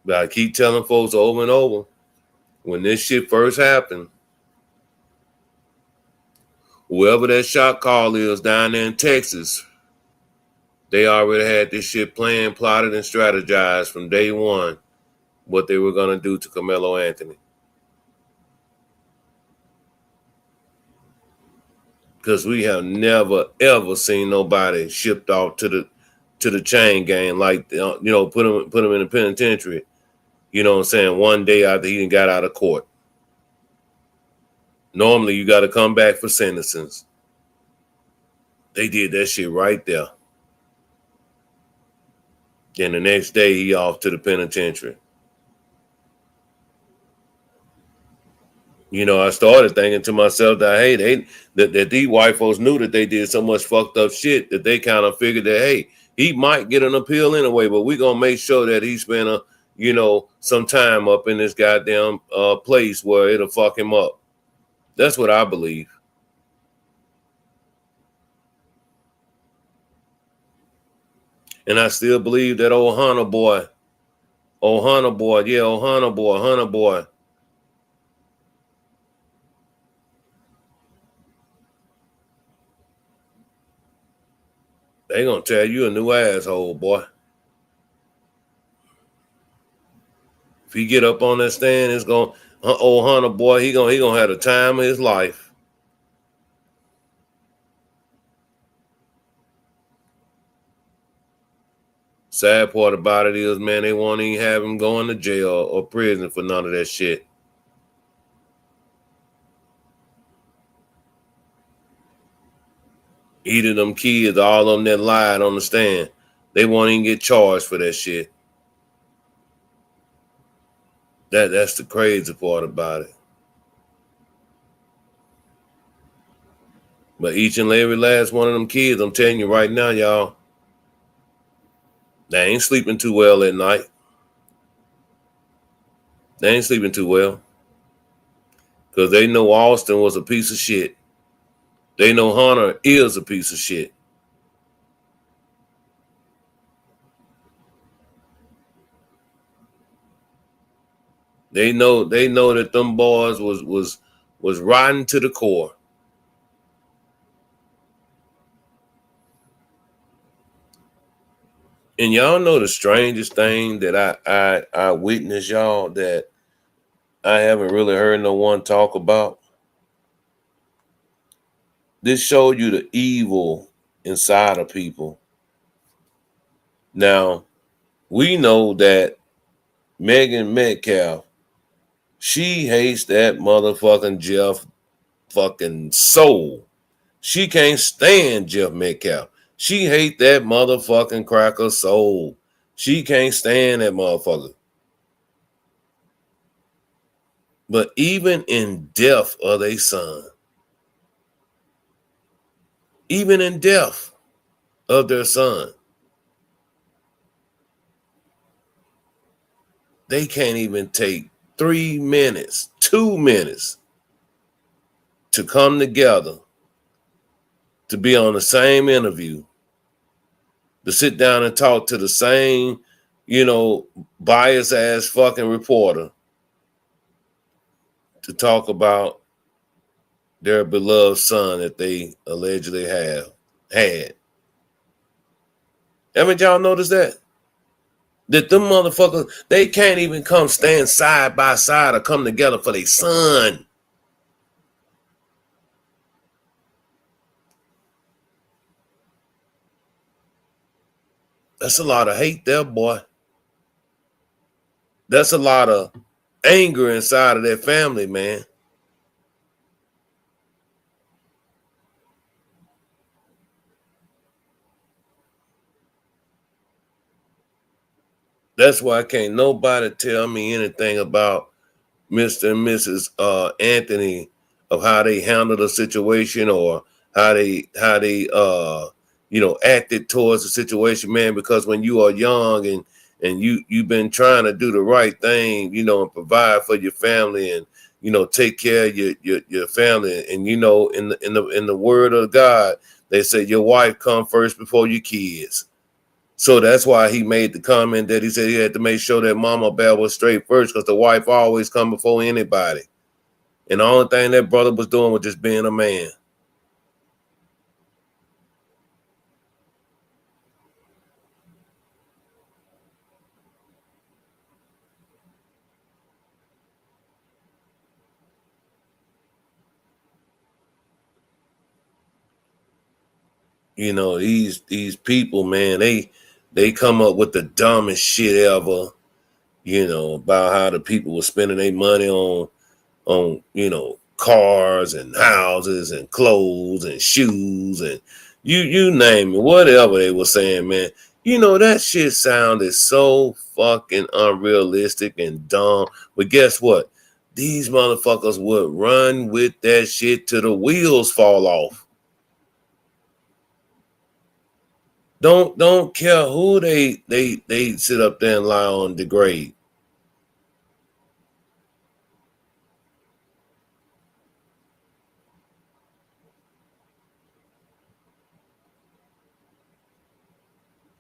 But I keep telling folks over and over, when this shit first happened, whoever that shot call is down there in Texas, they already had this shit planned, plotted, and strategized from day one what they were gonna do to Karmelo Anthony. Because we have never ever seen nobody shipped off to the chain gang like put him in the penitentiary. You know what I'm saying? One day after he got out of court. Normally you got to come back for sentences. They did that shit right there. Then the next day he off to the penitentiary. You know, I started thinking to myself that hey, that these white folks knew that they did so much fucked up shit that they kind of figured that hey, he might get an appeal anyway, but we're gonna make sure that he spent some time up in this goddamn place where it'll fuck him up. That's what I believe. And I still believe that old Hunter boy, Hunter boy. They gonna tell you a new asshole, boy. If he get up on that stand, it's gonna old Hunter boy. He gonna have the time of his life. Sad part about it is, man, they won't even have him going to jail or prison for none of that shit. Either them kids, all of them that lied on the stand, they won't even get charged for that shit. That's the crazy part about it. But each and every last one of them kids, I'm telling you right now, y'all, they ain't sleeping too well at night. They ain't sleeping too well. Because they know Austin was a piece of shit. They know Hunter is a piece of shit. They know that them boys was rotten to the core. And y'all know the strangest thing that I witnessed, y'all, that I haven't really heard no one talk about. This showed you the evil inside of people. Now, we know that Megan Metcalf, she hates that motherfucking Jeff fucking soul. She can't stand Jeff Metcalf. She hate that motherfucking cracker soul. She can't stand that motherfucker. But even in death of their son, even in death of their son, they can't even take 3 minutes, 2 minutes to come together to be on the same interview, to sit down and talk to the same, bias ass fucking reporter to talk about their beloved son that they allegedly have had. Haven't y'all noticed that? That them motherfuckers, they can't even come stand side by side or come together for their son. That's a lot of hate there, boy. That's a lot of anger inside of their family, man. That's why can't nobody tell me anything about Mr. and Mrs. Anthony of how they handled the situation or how they acted towards the situation, man, because when you are young and you've been trying to do the right thing, and provide for your family and take care of your family, and in the word of God, they say your wife come first before your kids. So that's why he made the comment that he said he had to make sure that Mama Bear was straight first, because the wife always come before anybody. And the only thing that brother was doing was just being a man. These people, man, they come up with the dumbest shit ever, about how the people were spending their money on cars and houses and clothes and shoes and you name it, whatever they were saying, man. That shit sounded so fucking unrealistic and dumb. But guess what? These motherfuckers would run with that shit till the wheels fall off. Don't care who they sit up there and lie on, degrade.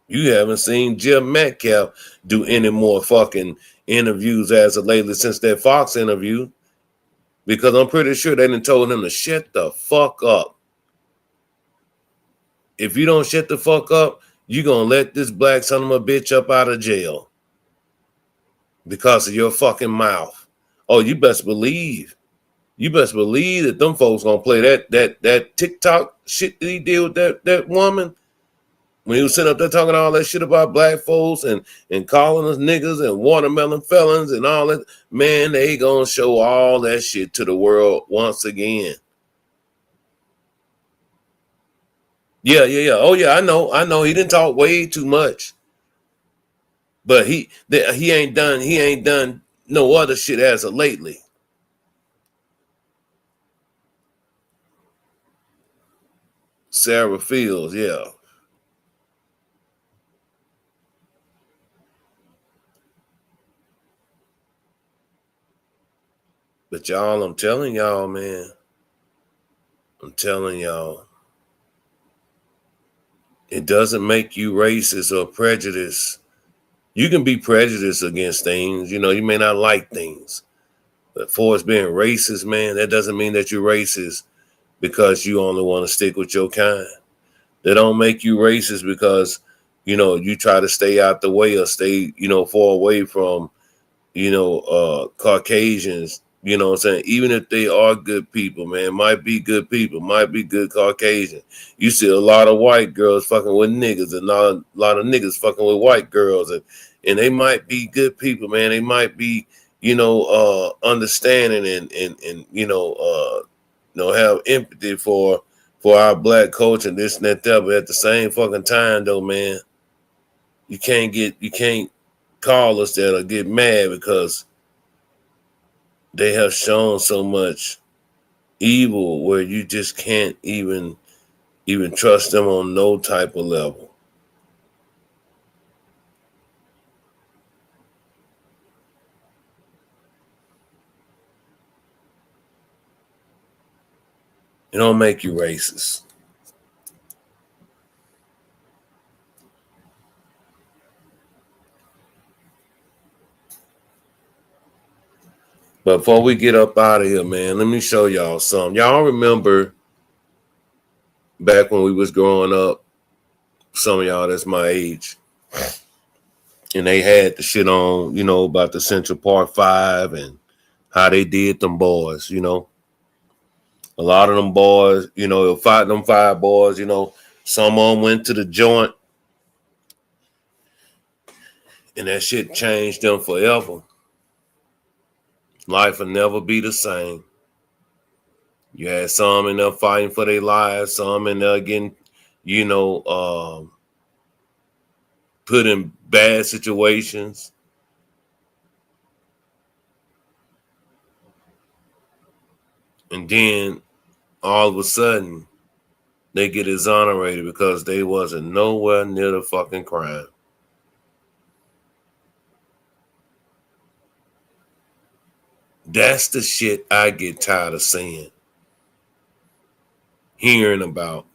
You haven't seen Jim Metcalf do any more fucking interviews as of lately since that Fox interview, because I'm pretty sure they done told him to shut the fuck up. If you don't shut the fuck up, you gonna let this black son of a bitch up out of jail because of your fucking mouth. Oh, you best believe. You best believe that them folks gonna play that TikTok shit that he did with that woman. When he was sitting up there talking all that shit about black folks and calling us niggas and watermelon felons and all that, man, they gonna show all that shit to the world once again. Yeah. Oh yeah, I know. He didn't talk way too much, but he ain't done no other shit as of lately. Sarah Fields, yeah. But y'all, I'm telling y'all, man, I'm telling y'all, it doesn't make you racist or prejudiced. You can be prejudiced against things. You may not like things. But for us being racist, man, that doesn't mean that you're racist because you only want to stick with your kind. They don't make you racist because, you try to stay out the way or stay, far away from, Caucasians, what I'm saying? Even if they are good people, man, might be good people, might be good Caucasian. You see a lot of white girls fucking with niggas and not a lot of niggas fucking with white girls. And they might be good people, man. They might be, understanding and have empathy for our black culture and this and that, but at the same fucking time though, man, you can't call us that or get mad because they have shown so much evil where you just can't even trust them on no type of level. It don't make you racist. But before we get up out of here, man, let me show y'all something. Y'all remember back when we was growing up, some of y'all that's my age, and they had the shit on, about the Central Park Five and how they did them boys, A lot of them boys, them five boys, some of them went to the joint and that shit changed them forever. Life will never be the same. You had some in there fighting for their lives, some in there getting, put in bad situations. And then all of a sudden, they get exonerated because they wasn't nowhere near the fucking crime. That's the shit I get tired of seeing, hearing about,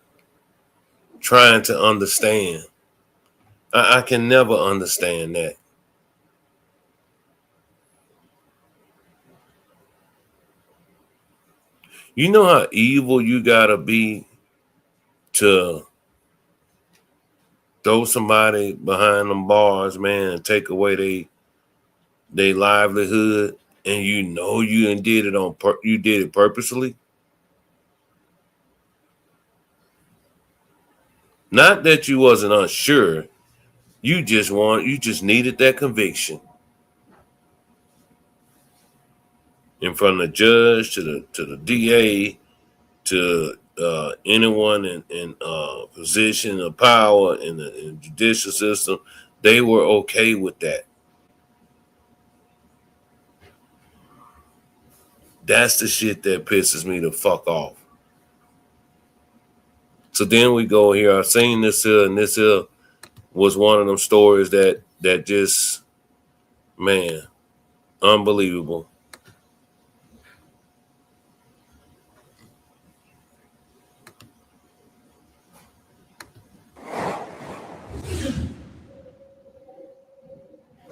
trying to understand. I can never understand that. You know how evil you gotta be to throw somebody behind them bars, man, and take away they livelihood, and you did it you did it purposely. Not that you wasn't unsure, you just needed that conviction in front of the judge, to the DA, to anyone in position of power in the judicial system. They were okay with that. That's the shit that pisses me the fuck off. So then we go here. I've seen this here, and this here was one of them stories that just, man, unbelievable.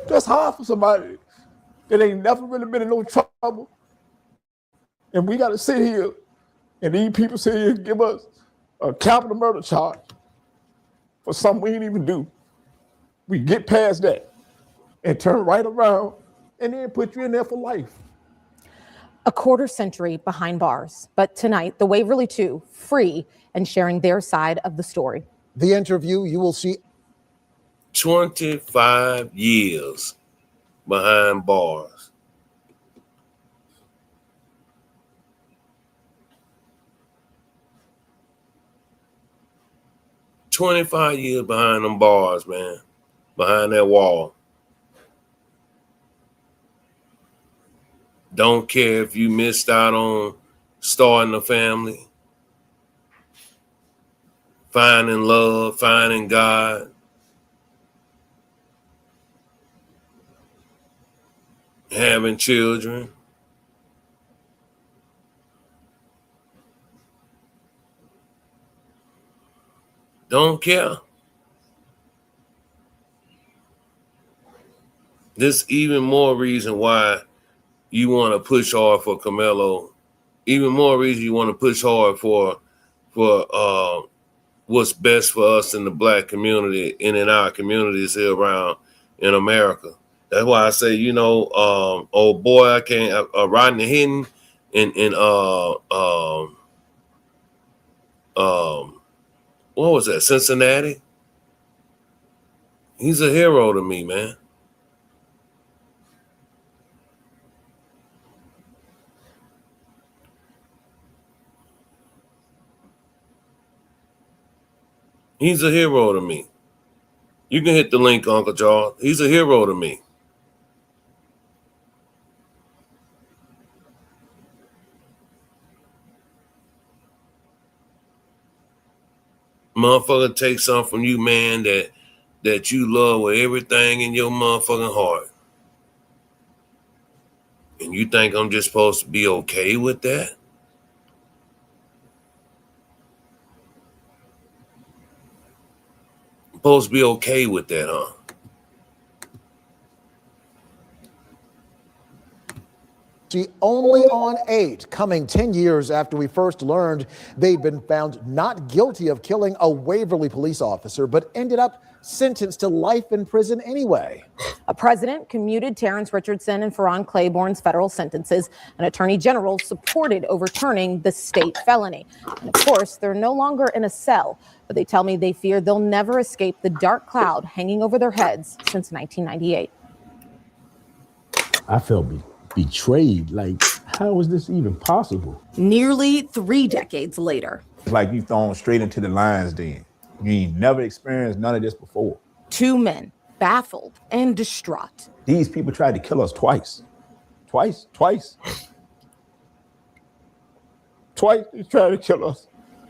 That's hard for somebody that ain't never really been in no trouble. And we got to sit here and these people sit here and give us a capital murder charge for something we didn't even do. We get past that and turn right around and then put you in there for life. A quarter century behind bars, but tonight, the Waverly Two free and sharing their side of the story. The interview, you will see 25 years behind bars. $25 years behind them bars, man. Behind that wall. Don't care if you missed out on starting a family, finding love, finding God, having children. Don't care. There's even more reason why you want to push hard for Karmelo. Even more reason you want to push hard for what's best for us in the black community and in our communities here around in America. That's why I say, old boy, I can't Rodney Hinton in what was that, Cincinnati? He's a hero to me, man. He's a hero to me. You can hit the link, Uncle Charles. He's a hero to me. Motherfucker take something from you, man, that you love with everything in your motherfucking heart. And you think I'm just supposed to be okay with that? I'm supposed to be okay with that, huh? See only on 8, coming 10 years after we first learned they'd been found not guilty of killing a Waverly police officer, but ended up sentenced to life in prison anyway. A president commuted Terrence Richardson and Ferron Claiborne's federal sentences. An attorney general supported overturning the state felony. And of course, they're no longer in a cell, but they tell me they fear they'll never escape the dark cloud hanging over their heads since 1998. I felt betrayed. Like, how is this even possible? Nearly 3 decades later. It's like you thrown straight into the lion's den. You ain't never experienced none of this before. 2 men, baffled and distraught. These people tried to kill us twice. Twice. Twice they tried to kill us.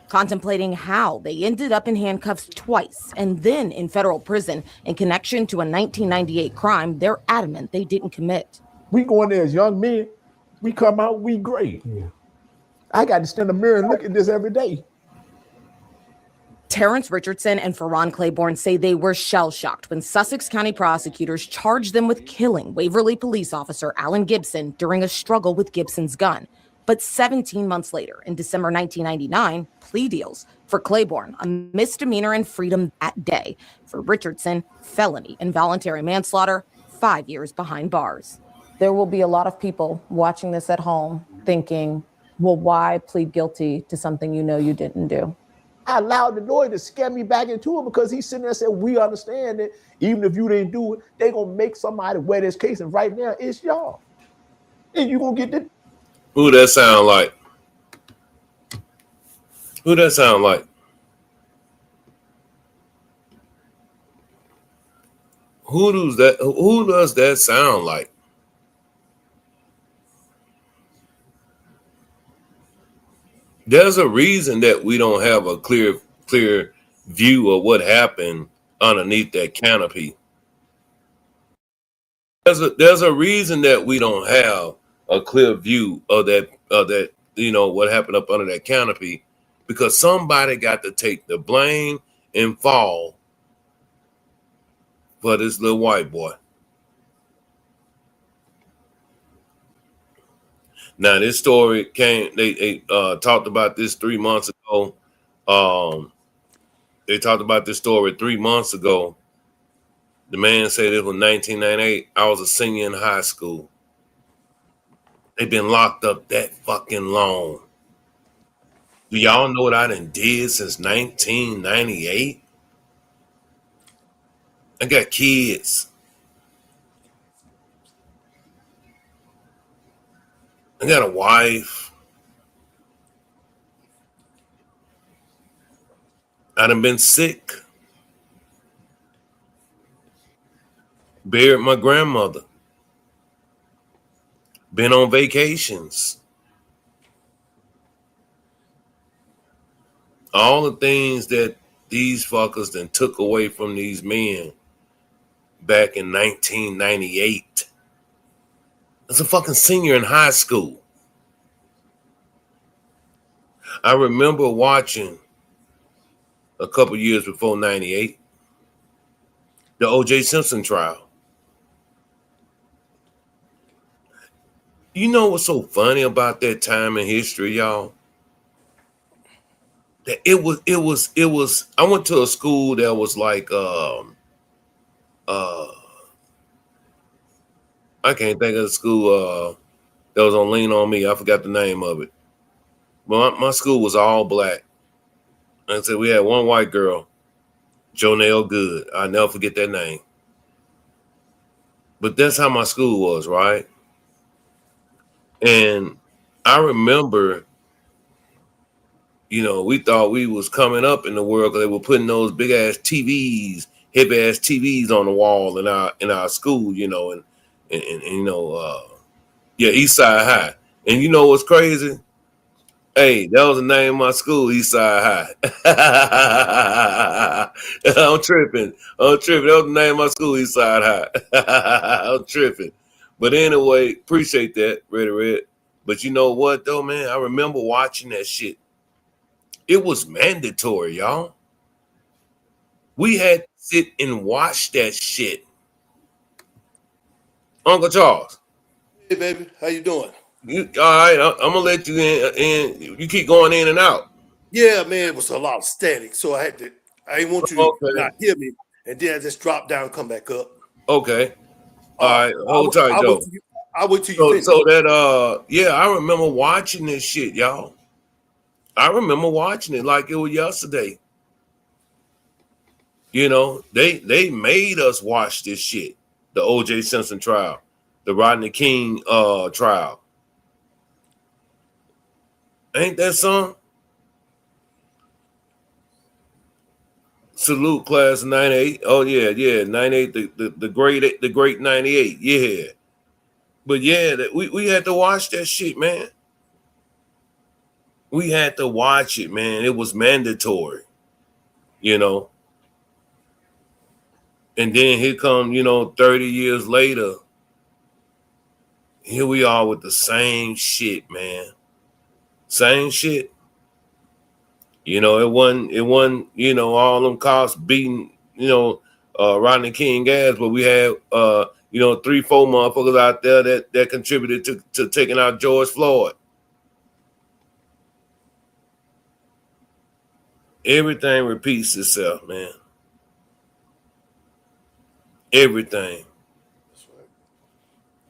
Contemplating how they ended up in handcuffs twice and then in federal prison in connection to a 1998 crime they're adamant they didn't commit. We go in there as young men. We come out, we great. Yeah. I got to stand in the mirror and look at this every day. Terrence Richardson and Ferron Claiborne say they were shell-shocked when Sussex County prosecutors charged them with killing Waverly police officer Alan Gibson during a struggle with Gibson's gun. But 17 months later, in December 1999, plea deals for Claiborne, a misdemeanor and freedom that day. For Richardson, felony involuntary manslaughter, 5 years behind bars. There will be a lot of people watching this at home thinking, well, why plead guilty to something you know you didn't do? I allowed the lawyer to scare me back into it because he's sitting there and said, we understand that even if you didn't do it, they're going to make somebody wear this case. And right now, it's y'all. And you're going to get the... Who that sound like? Who that sound like? Who does that sound like? There's a reason that we don't have a clear view of what happened underneath that canopy. There's a reason that we don't have a clear view of that, what happened up under that canopy, because somebody got to take the blame and fall for this little white boy. Now, this story came, they talked about this 3 months ago. They talked about this story 3 months ago. The man said it was 1998. I was a senior in high school. They've been locked up that fucking long. Do y'all know what I done did since 1998? I got kids. I got a wife. I done been sick. Buried my grandmother. Been on vacations. All the things that these fuckers then took away from these men back in 1998. As a fucking senior in high school. I remember watching a couple years before 98, the O.J. Simpson trial. You know what's so funny about that time in history, y'all? That it was, I went to a school that was like, I can't think of the school that was on Lean On Me. I forgot the name of it. But my school was all black. Like I said, we had one white girl, Jonelle Good. I'll never forget that name. But that's how my school was, right? And I remember, we thought we was coming up in the world because they were putting those big ass TVs, heavy ass TVs on the wall in our school, East Side High. And you know what's crazy? Hey, that was the name of my school, East Side High. I'm tripping. That was the name of my school, East Side High. I'm tripping. But anyway, appreciate that, Red. But you know what, though, man? I remember watching that shit. It was mandatory, y'all. We had to sit and watch that shit. Uncle Charles. Hey, baby. How you doing? All right, I'm gonna let you in. You keep going in and out. Yeah, man, it was a lot of static, so I didn't want you to not Okay. hear me, and then I just drop down, come back up. Okay. All Uh, right. Hold tight I wait though. till you. I wait till you So finish. that yeah, I remember watching this shit, y'all. I remember watching it like it was yesterday. You know, they made us watch this shit. The O.J. Simpson trial, the Rodney King trial. Ain't that something? Salute class of 98. Oh yeah, 98, the great 98. Yeah. But yeah, we had to watch that shit, man. We had to watch it, man. It was mandatory, you know. And then here come, 30 years later, here we are with the same shit, man. Same shit. It wasn't, all them cops beating, Rodney King ass, but we had 3-4 motherfuckers out there that contributed to taking out George Floyd. Everything repeats itself, man. Everything.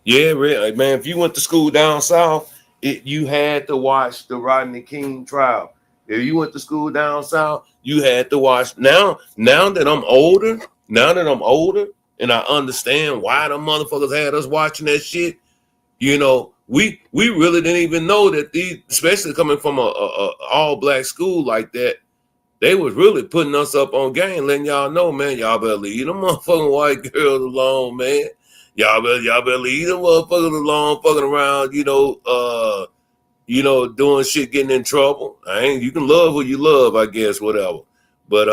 Yeah, man. If you went to school down south, you had to watch the Rodney King trial. If you went to school down south, you had to watch. Now that I'm older, and I understand why the motherfuckers had us watching that shit. We really didn't even know that these, especially coming from a all black school like that, they was really putting us up on game, letting y'all know, man, y'all better leave them motherfucking white girls alone, man. Y'all better leave them motherfuckers alone, fucking around, doing shit, getting in trouble. You can love who you love, I guess, whatever. But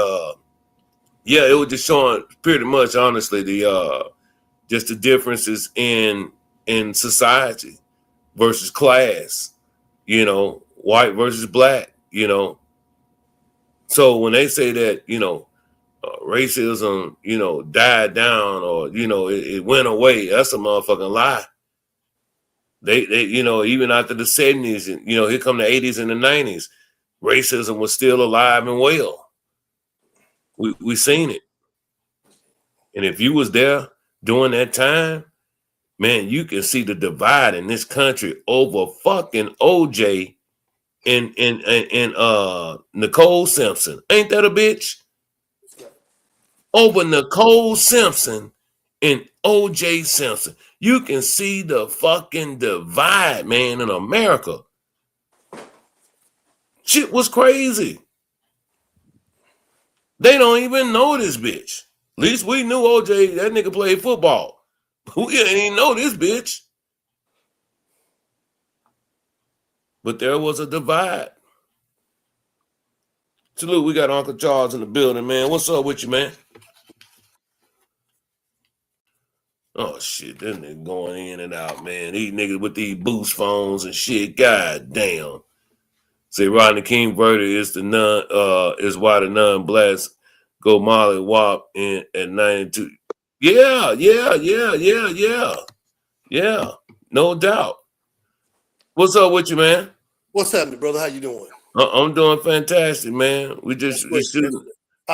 yeah, it was just showing pretty much, honestly, the just the differences in society versus class, white versus black. So when they say that, racism, died down or, it went away, that's a motherfucking lie. They even after the 70s and, here come the 80s and the 90s, racism was still alive and well. We seen it. And if you was there during that time, man, you can see the divide in this country over fucking OJ and Nicole Simpson. Ain't that a bitch? Over Nicole Simpson and OJ Simpson. You can see the fucking divide, man, in America. Shit was crazy. They don't even know this bitch. At least we knew OJ, that nigga played football. We didn't even know this bitch. But there was a divide. Salute, we got Uncle Charles in the building, man. What's up with you, man? Oh shit, that nigga going in and out, man. These niggas with these boost phones and shit. God damn. Say Rodney King verdict is why the non-blacks go Molly Wop in at 92. Yeah. No doubt. What's up with you, man? What's happening, brother? How you doing? I'm doing fantastic, man. We just That's great. shooting.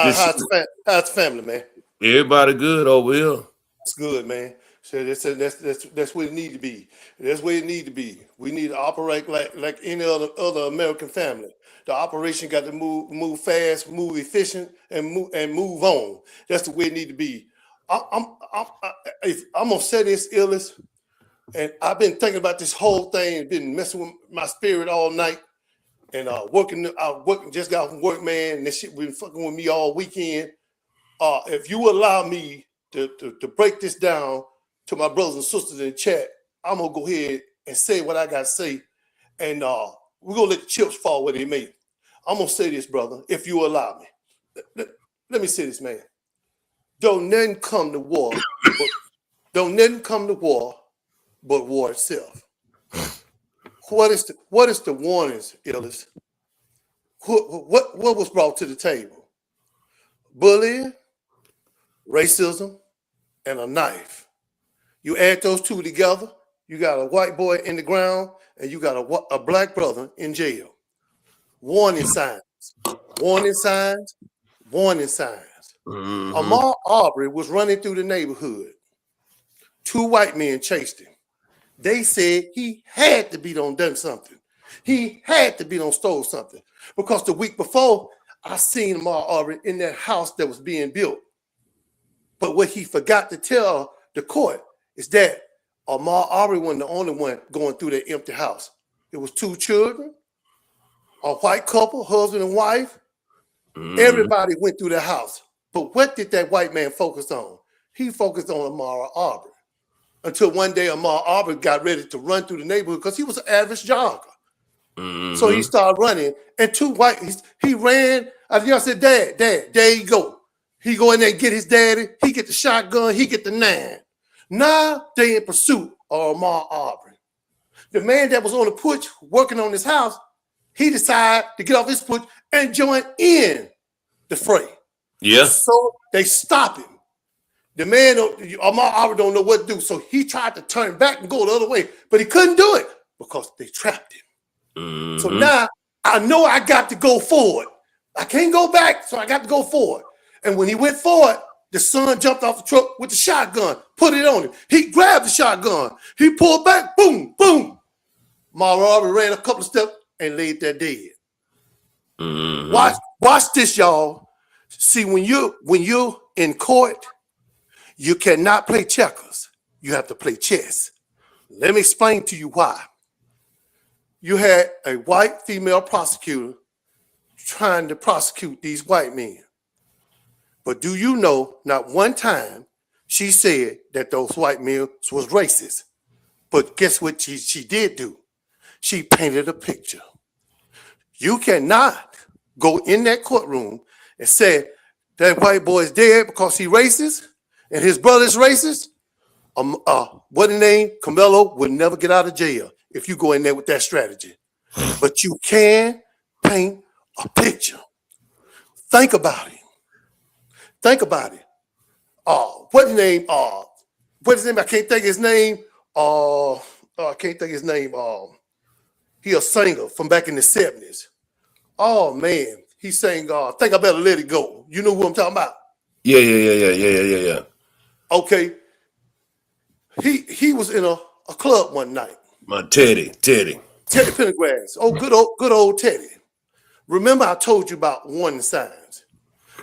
Just How's shooting. how's the family, man? Everybody good over here. It's good, man. So that's where it need to be. That's where it need to be. We need to operate like any other American family. The operation got to move fast, move efficient, and move on. That's the way it need to be. I'm gonna say this, Illis, and I've been thinking about this whole thing and been messing with my spirit all night. And working, just got from work, man. And this shit been fucking with me all weekend. If you allow me to break this down to my brothers and sisters in the chat, I'm gonna go ahead and say what I gotta say, and we're gonna let the chips fall where they may. I'm gonna say this, brother, if you allow me. Let me say this, man. Don't nothing come to war, but war itself. What is the warnings, Illis? What was brought to the table? Bullying, racism, and a knife. You add those two together, you got a white boy in the ground, and you got a black brother in jail. Warning signs, warning signs, warning signs. Ahmaud Arbery was running through the neighborhood. 2 white men chased him. They said he had to be done something. He had to be stole something. Because the week before, I seen Ahmaud Arbery in that house that was being built. But what he forgot to tell the court is that Ahmaud Arbery wasn't the only one going through that empty house. It was 2 children, a white couple, husband and wife. Everybody went through the house. But what did that white man focus on? He focused on Ahmaud Arbery. Until one day Ahmaud Arbery got ready to run through the neighborhood because he was an average jogger. So he started running, and 2 white, he ran. I said, Dad, there you go. He go in there and get his daddy. He get the shotgun. He get the 9. Now they in pursuit of Ahmaud Arbery. The man that was on the porch working on his house, he decided to get off his porch and join in the fray. Yeah. So they stop him. The man, Ahmaud Arbery don't know what to do. So he tried to turn back and go the other way, but he couldn't do it because they trapped him. So now I know I got to go forward. I can't go back, so I got to go forward. And when he went forward, the son jumped off the truck with the shotgun, put it on him. He grabbed the shotgun. He pulled back, boom, boom. Ahmaud Arbery ran a couple of steps and laid there dead. Watch this, y'all. See, when you're in court, you cannot play checkers. You have to play chess. Let me explain to you why. You had a white female prosecutor trying to prosecute these white men. But do you know, not one time she said that those white men was racist. But guess what she did do? She painted a picture. You cannot go in that courtroom and say that white boy is dead because he's racist and his brother's racist. What the name? Karmelo would never get out of jail if you go in there with that strategy. But you can paint a picture. Think about it. Think about it. What his name? What his name? I can't think of his name. I can't think of his name. He a singer from back in the 70s. Oh man, he sang Think I Better Let It Go. You know who I'm talking about? Yeah. Okay. He was in a club one night. My Teddy Pendergrass. Oh, good old Teddy. Remember I told you about warning signs.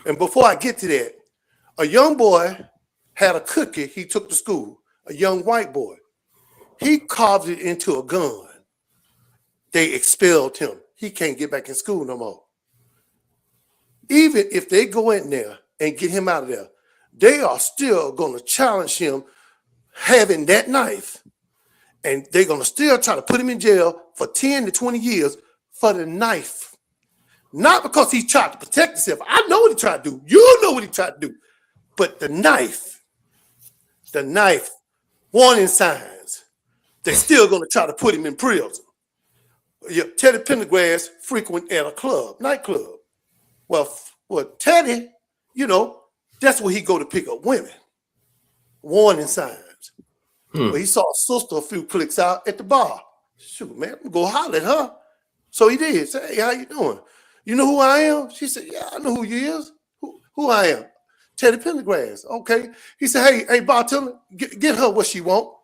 And before I get to that, a young boy had a cookie he took to school, a young white boy. He carved it into a gun. They expelled him. He can't get back in school no more. Even if they go in there and get him out of there, they are still going to challenge him having that knife. And they're going to still try to put him in jail for 10 to 20 years for the knife. Not because he tried to protect himself. I know what he tried to do. You know what he tried to do. But the knife, warning signs, they're still going to try to put him in prison. Teddy Pendergrass frequent at a nightclub. Well, Teddy, that's where he go to pick up women. Warning signs. Well, he saw a sister a few clicks out at the bar. Shoot, man, I'm gonna go holler at her. So he did. Say, hey, how you doing? You know who I am? She said, yeah, I know who you is. Who I am? Teddy Pendergrass. Okay. He said, hey, bartender, get her what she want.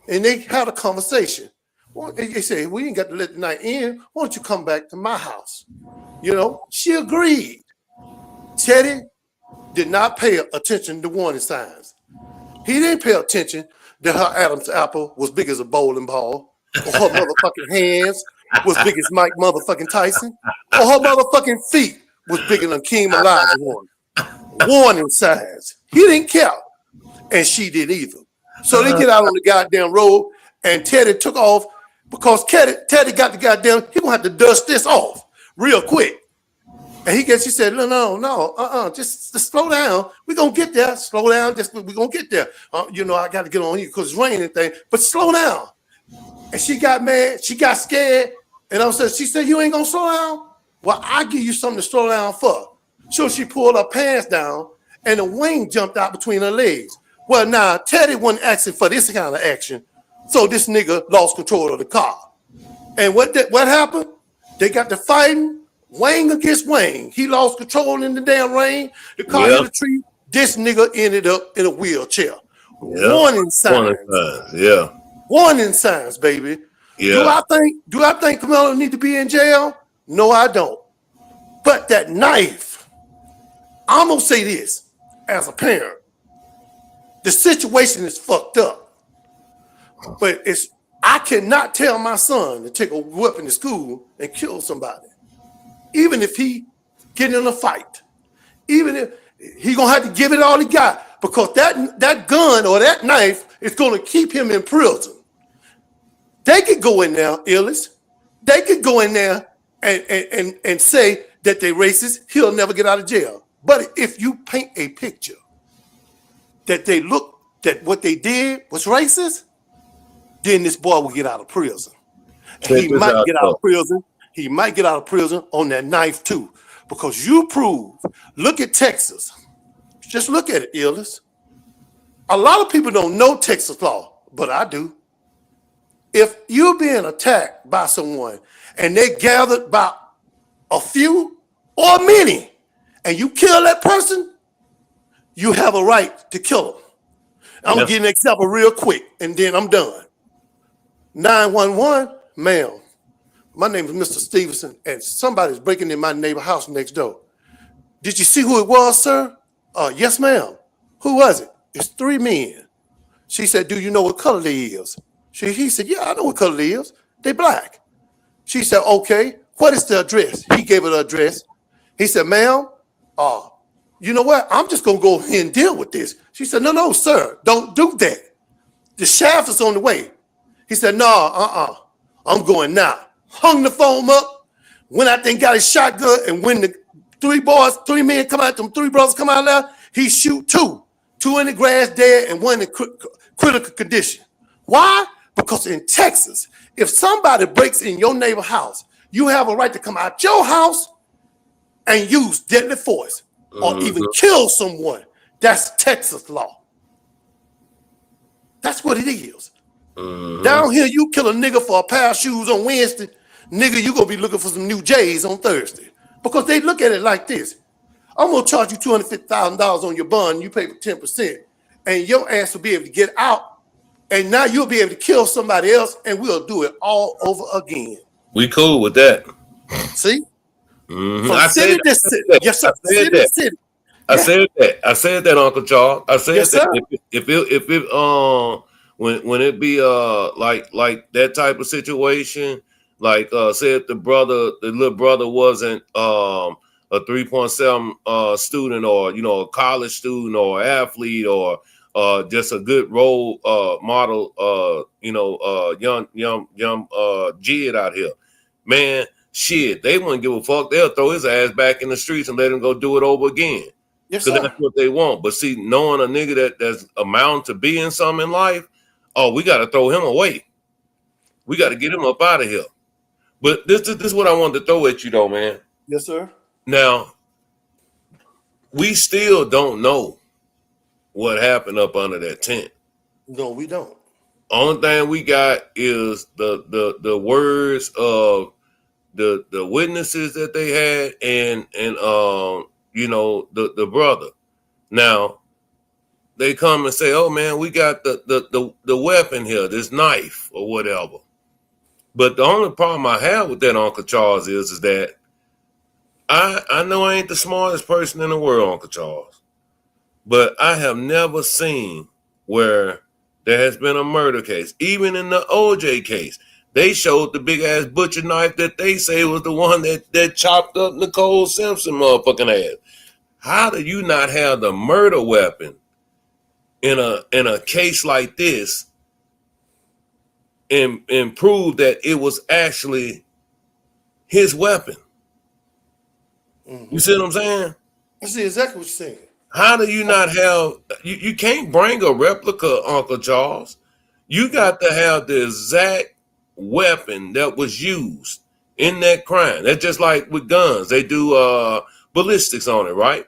And they had a conversation. Well, they said, we ain't got to let the night end. Why don't you come back to my house? She agreed. Teddy did not pay attention to warning signs. He didn't pay attention that her Adam's apple was big as a bowling ball, or her motherfucking hands was big as Mike motherfucking Tyson, or her motherfucking feet was bigger than King Elijah one. Warning signs. He didn't care, and she didn't either. So they get out on the goddamn road, and Teddy took off because Teddy got the goddamn, he gonna have to dust this off real quick. And she said, no, just slow down. We're going to get there. Slow down. We're going to get there. I got to get on you because it's raining and thing. But slow down. And she got mad. She got scared. And she said, you ain't going to slow down? Well, I'll give you something to slow down for. So she pulled her pants down and the wing jumped out between her legs. Well, now, Teddy wasn't asking for this kind of action. So this nigga lost control of the car. And what happened? They got to fighting, Wang against Wang. He lost control in the damn rain. The car hit a tree. This nigga ended up in a wheelchair. Warning signs. Yeah. Warning signs, baby. Yeah. Do I think Karmelo need to be in jail? No, I don't. But that knife, I'm gonna say this as a parent. The situation is fucked up. But I cannot tell my son to take a weapon to school and kill somebody. Even if he get in a fight. Even if he gonna have to give it all he got, because that gun or that knife is gonna keep him in prison. They could go in there, Illis. They could go in there and say that they're racist. He'll never get out of jail. But if you paint a picture that what they did was racist, then this boy will get out of prison. And he might get out of prison. He might get out of prison on that knife too. Because you prove, look at Texas. Just look at it, Illis. A lot of people don't know Texas law, but I do. If you're being attacked by someone and they gathered by a few or many and you kill that person, you have a right to kill them. I'm going to give you an example real quick and then I'm done. 911, ma'am. My name is Mr. Stevenson, and somebody's breaking in my neighbor house next door. Did you see who it was, sir? Yes, ma'am. Who was it? It's 3 men. She said, do you know what color they is? He said, yeah, I know what color they is. They black. She said, okay, what is the address? He gave her the address. He said, ma'am, you know what? I'm just going to go ahead and deal with this. She said, no, sir, don't do that. The sheriff is on the way. He said, no, I'm going now. Hung the phone up, went out there and got his shotgun, and when the 3 men come out, them 3 brothers come out there, he shoot 2. 2 in the grass dead and 1 in critical condition. Why? Because in Texas, if somebody breaks in your neighbor's house, you have a right to come out your house and use deadly force or even kill someone. That's Texas law. That's what it is. Down here, you kill a nigga for a pair of shoes on Wednesday, nigga, you gonna be looking for some new J's on Thursday. Because they look at it like this. I'm gonna charge you $250,000 on your bond, you pay for 10%, and your ass will be able to get out, and now you'll be able to kill somebody else, and we'll do it all over again. We cool with that. See? I said that. Yes, sir. I said that, Uncle Charles. I said yes, that if it when it be like that type of situation, like say if the little brother wasn't a 3.7 student, or a college student or athlete, or just a good role model, young jid out here, man, shit, they wouldn't give a fuck. They'll throw his ass back in the streets and let him go do it over again. Yes, because that's what they want. But see, knowing a nigga that's amounted to being something in life, we got to throw him away. We got to get him up out of here. But this is what I wanted to throw at you, though, man. Yes, sir. Now, we still don't know what happened up under that tent. No, we don't. Only thing we got is the words of the witnesses that they had and the brother. Now, they come and say, oh man, we got the weapon here, this knife or whatever. But the only problem I have with that, Uncle Charles, is that I know I ain't the smartest person in the world, Uncle Charles, but I have never seen where there has been a murder case. Even in the OJ case, they showed the big ass butcher knife that they say was the one that chopped up Nicole Simpson motherfucking ass. How do you not have the murder weapon in a case like this and prove that it was actually his weapon? You see what I'm saying? I see exactly what you're saying. How do you not have, you can't bring a replica, Uncle Charles. You got to have the exact weapon that was used in that crime. That's just like with guns. They do ballistics on it, right?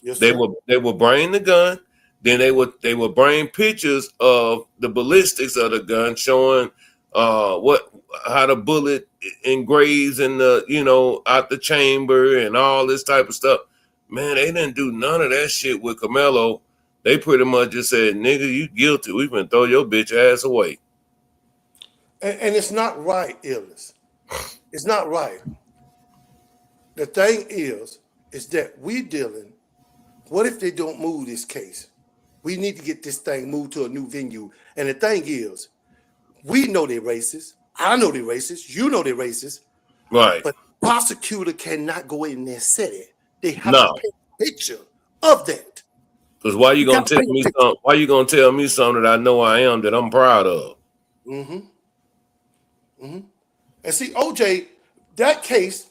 Yes, They sir. will bring the gun. then they would bring pictures of the ballistics of the gun showing how the bullet engraves in the, you know, out the chamber and all this type of stuff. Man, they didn't do none of that shit with Karmelo. They pretty much just said, nigga, you guilty. We finna throw your bitch ass away. And it's not right, Illness. It's not right. The thing is that we dealing, what if they don't move this case? We need to get this thing moved to a new venue. And the thing is, we know they're racist. I know they're racist. You know they're racist. Right. But prosecutor cannot go in there and say it. They have No. to paint a picture of that. Because why you gonna tell me something? Why you gonna tell me something that I know I am that I'm proud of? And see, OJ, that case,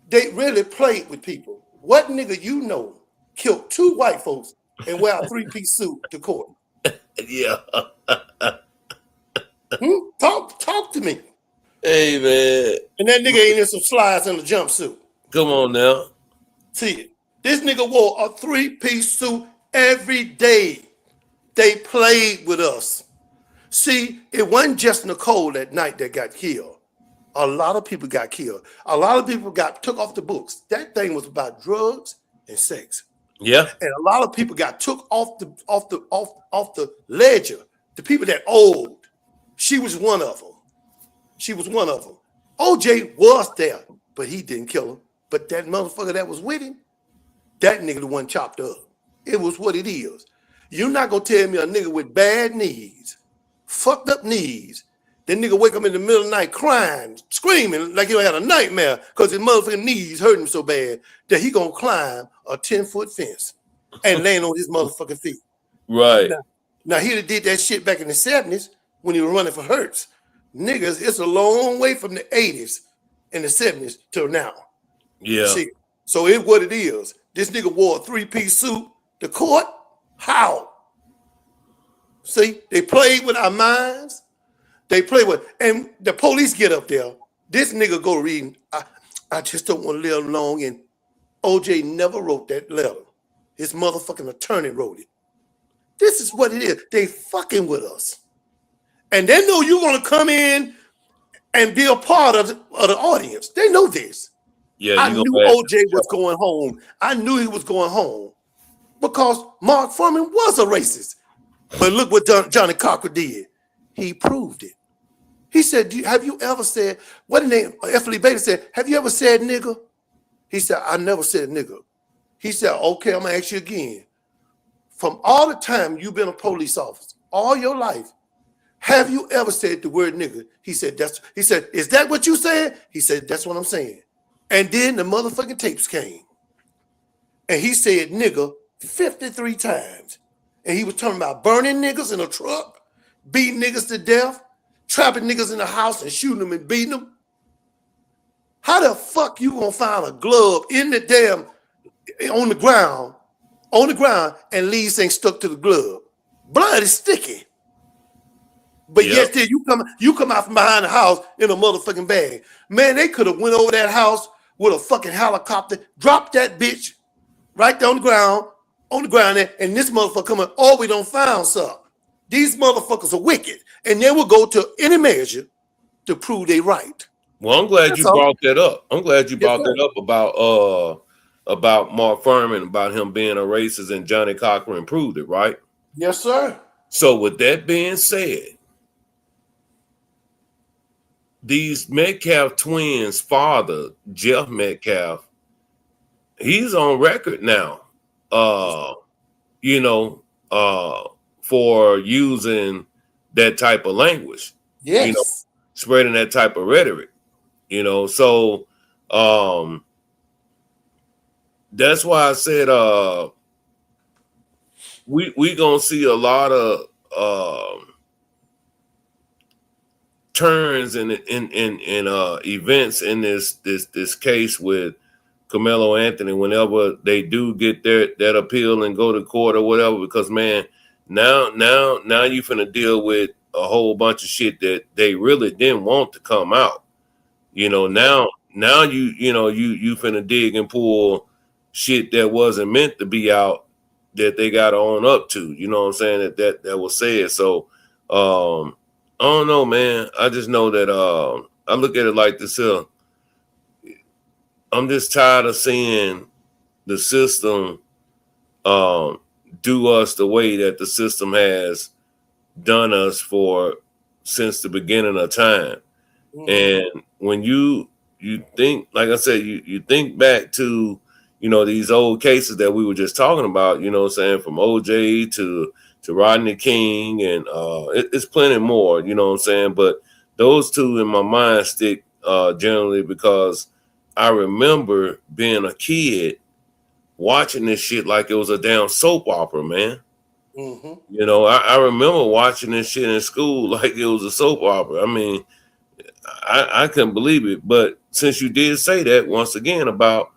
they really played with people. What nigga you know killed 2 white folks and wear a 3-piece suit to court? Yeah. Talk to me. Hey, man. And that nigga ain't in some slides in a jumpsuit. Come on now. See it. This nigga wore a 3-piece suit every day. They played with us. See, it wasn't just Nicole that night that got killed. A lot of people got killed. A lot of people got took off the books. That thing was about drugs and sex. Yeah. And a lot of people got took off the ledger. The people that owed. She was one of them. OJ was there, but he didn't kill him. But that motherfucker that was with him, that nigga the one chopped up. It was what it is. You're not gonna tell me a nigga with bad knees, fucked up knees, that nigga wake up in the middle of the night crying, screaming like he had a nightmare because his motherfucking knees hurt him so bad that he gonna climb a 10-foot fence and land on his motherfucking feet. Right. Now he did that shit back in the 70s when he was running for Hertz. Niggas, it's a long way from the 80s and the 70s till now. Yeah. See, so it's what it is. This nigga wore a 3-piece suit to court. How? See, they played with our minds. They play with, and the police get up there. This nigga go reading, I just don't want to live long. And OJ never wrote that letter. His motherfucking attorney wrote it. This is what it is. They fucking with us. And they know you're going to come in and be a part of the audience. They know this. Yeah, I knew OJ was going home. I knew he was going home because Mark Fuhrman was a racist. But look what Johnny Cocker did. He proved it. He said, have you ever said, what the name, F. Lee Bailey said, have you ever said nigga? He said, I never said nigga. He said, okay, I'm going to ask you again. From all the time you've been a police officer, all your life, have you ever said the word nigga? He said, is that what you said? He said, that's what I'm saying. And then the motherfucking tapes came. And he said nigga 53 times. And he was talking about burning niggas in a truck, beating niggas to death, trapping niggas in the house and shooting them and beating them. How the fuck you gonna find a glove in the damn, on the ground, and leaves ain't stuck to the glove? Blood is sticky. But yet still you come out from behind the house in a motherfucking bag. Man, they could have went over that house with a fucking helicopter, dropped that bitch right there on the ground there, and this motherfucker coming, oh, we don't find something. These motherfuckers are wicked, and they will go to any measure to prove they right. Well, I'm glad you brought that up. I'm glad you brought that up about Mark Fuhrman, about him being a racist, and Johnny Cochran proved it, right? Yes, sir. So with that being said, these Metcalf twins' father, Jeff Metcalf, he's on record now, for using that type of language, spreading that type of rhetoric, so that's why I said we gonna see a lot of turns in events in this case with Karmelo Anthony whenever they do get that appeal and go to court or whatever, because man, now you finna deal with a whole bunch of shit that they really didn't want to come out. Now you finna dig and pull shit that wasn't meant to be out that they got on up to. You know what I'm saying? That was said. So I don't know, man. I just know that I look at it like this here. I'm just tired of seeing the system do us the way that the system has done us for since the beginning of time. And when you think, like I said, you think back to, you know, these old cases that we were just talking about, you know what I'm saying, from OJ to Rodney King, and it's plenty more, you know what I'm saying. But those two in my mind stick generally because I remember being a kid watching this shit like it was a damn soap opera, man. You know, I remember watching this shit in school like it was a soap opera. I mean, I couldn't believe it. But since you did say that once again about,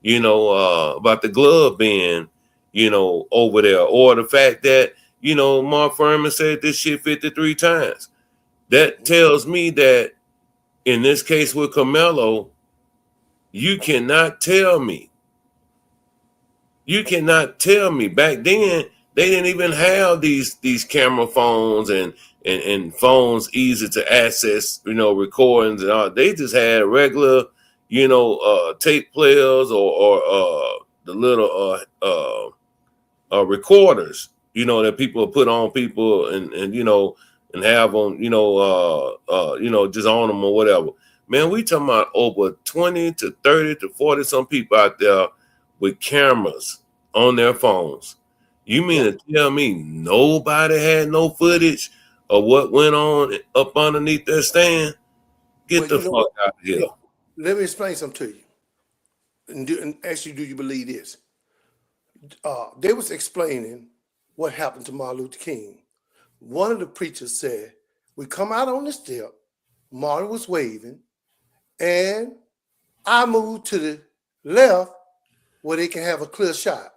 you know, about the glove being, you know, over there, or the fact that, you know, Mark Furman said this shit 53 times, that tells me that in this case with Karmelo, you cannot tell me. You cannot tell me. Back then, they didn't even have these camera phones and phones easy to access, you know, recordings and all. They just had regular, you know, tape players or the little recorders, you know, that people put on people and you know, and have them, you know, just on them or whatever. Man, we talking about over 20 to 30 to 40 some people out there with cameras on their phones. You mean to tell me nobody had no footage of what went on up underneath that stand? Get the fuck out of here. Let me explain something to you. And ask you, do you believe this? They was explaining what happened to Martin Luther King. One of the preachers said, we come out on the step, Martin was waving, and I moved to the left where they can have a clear shot.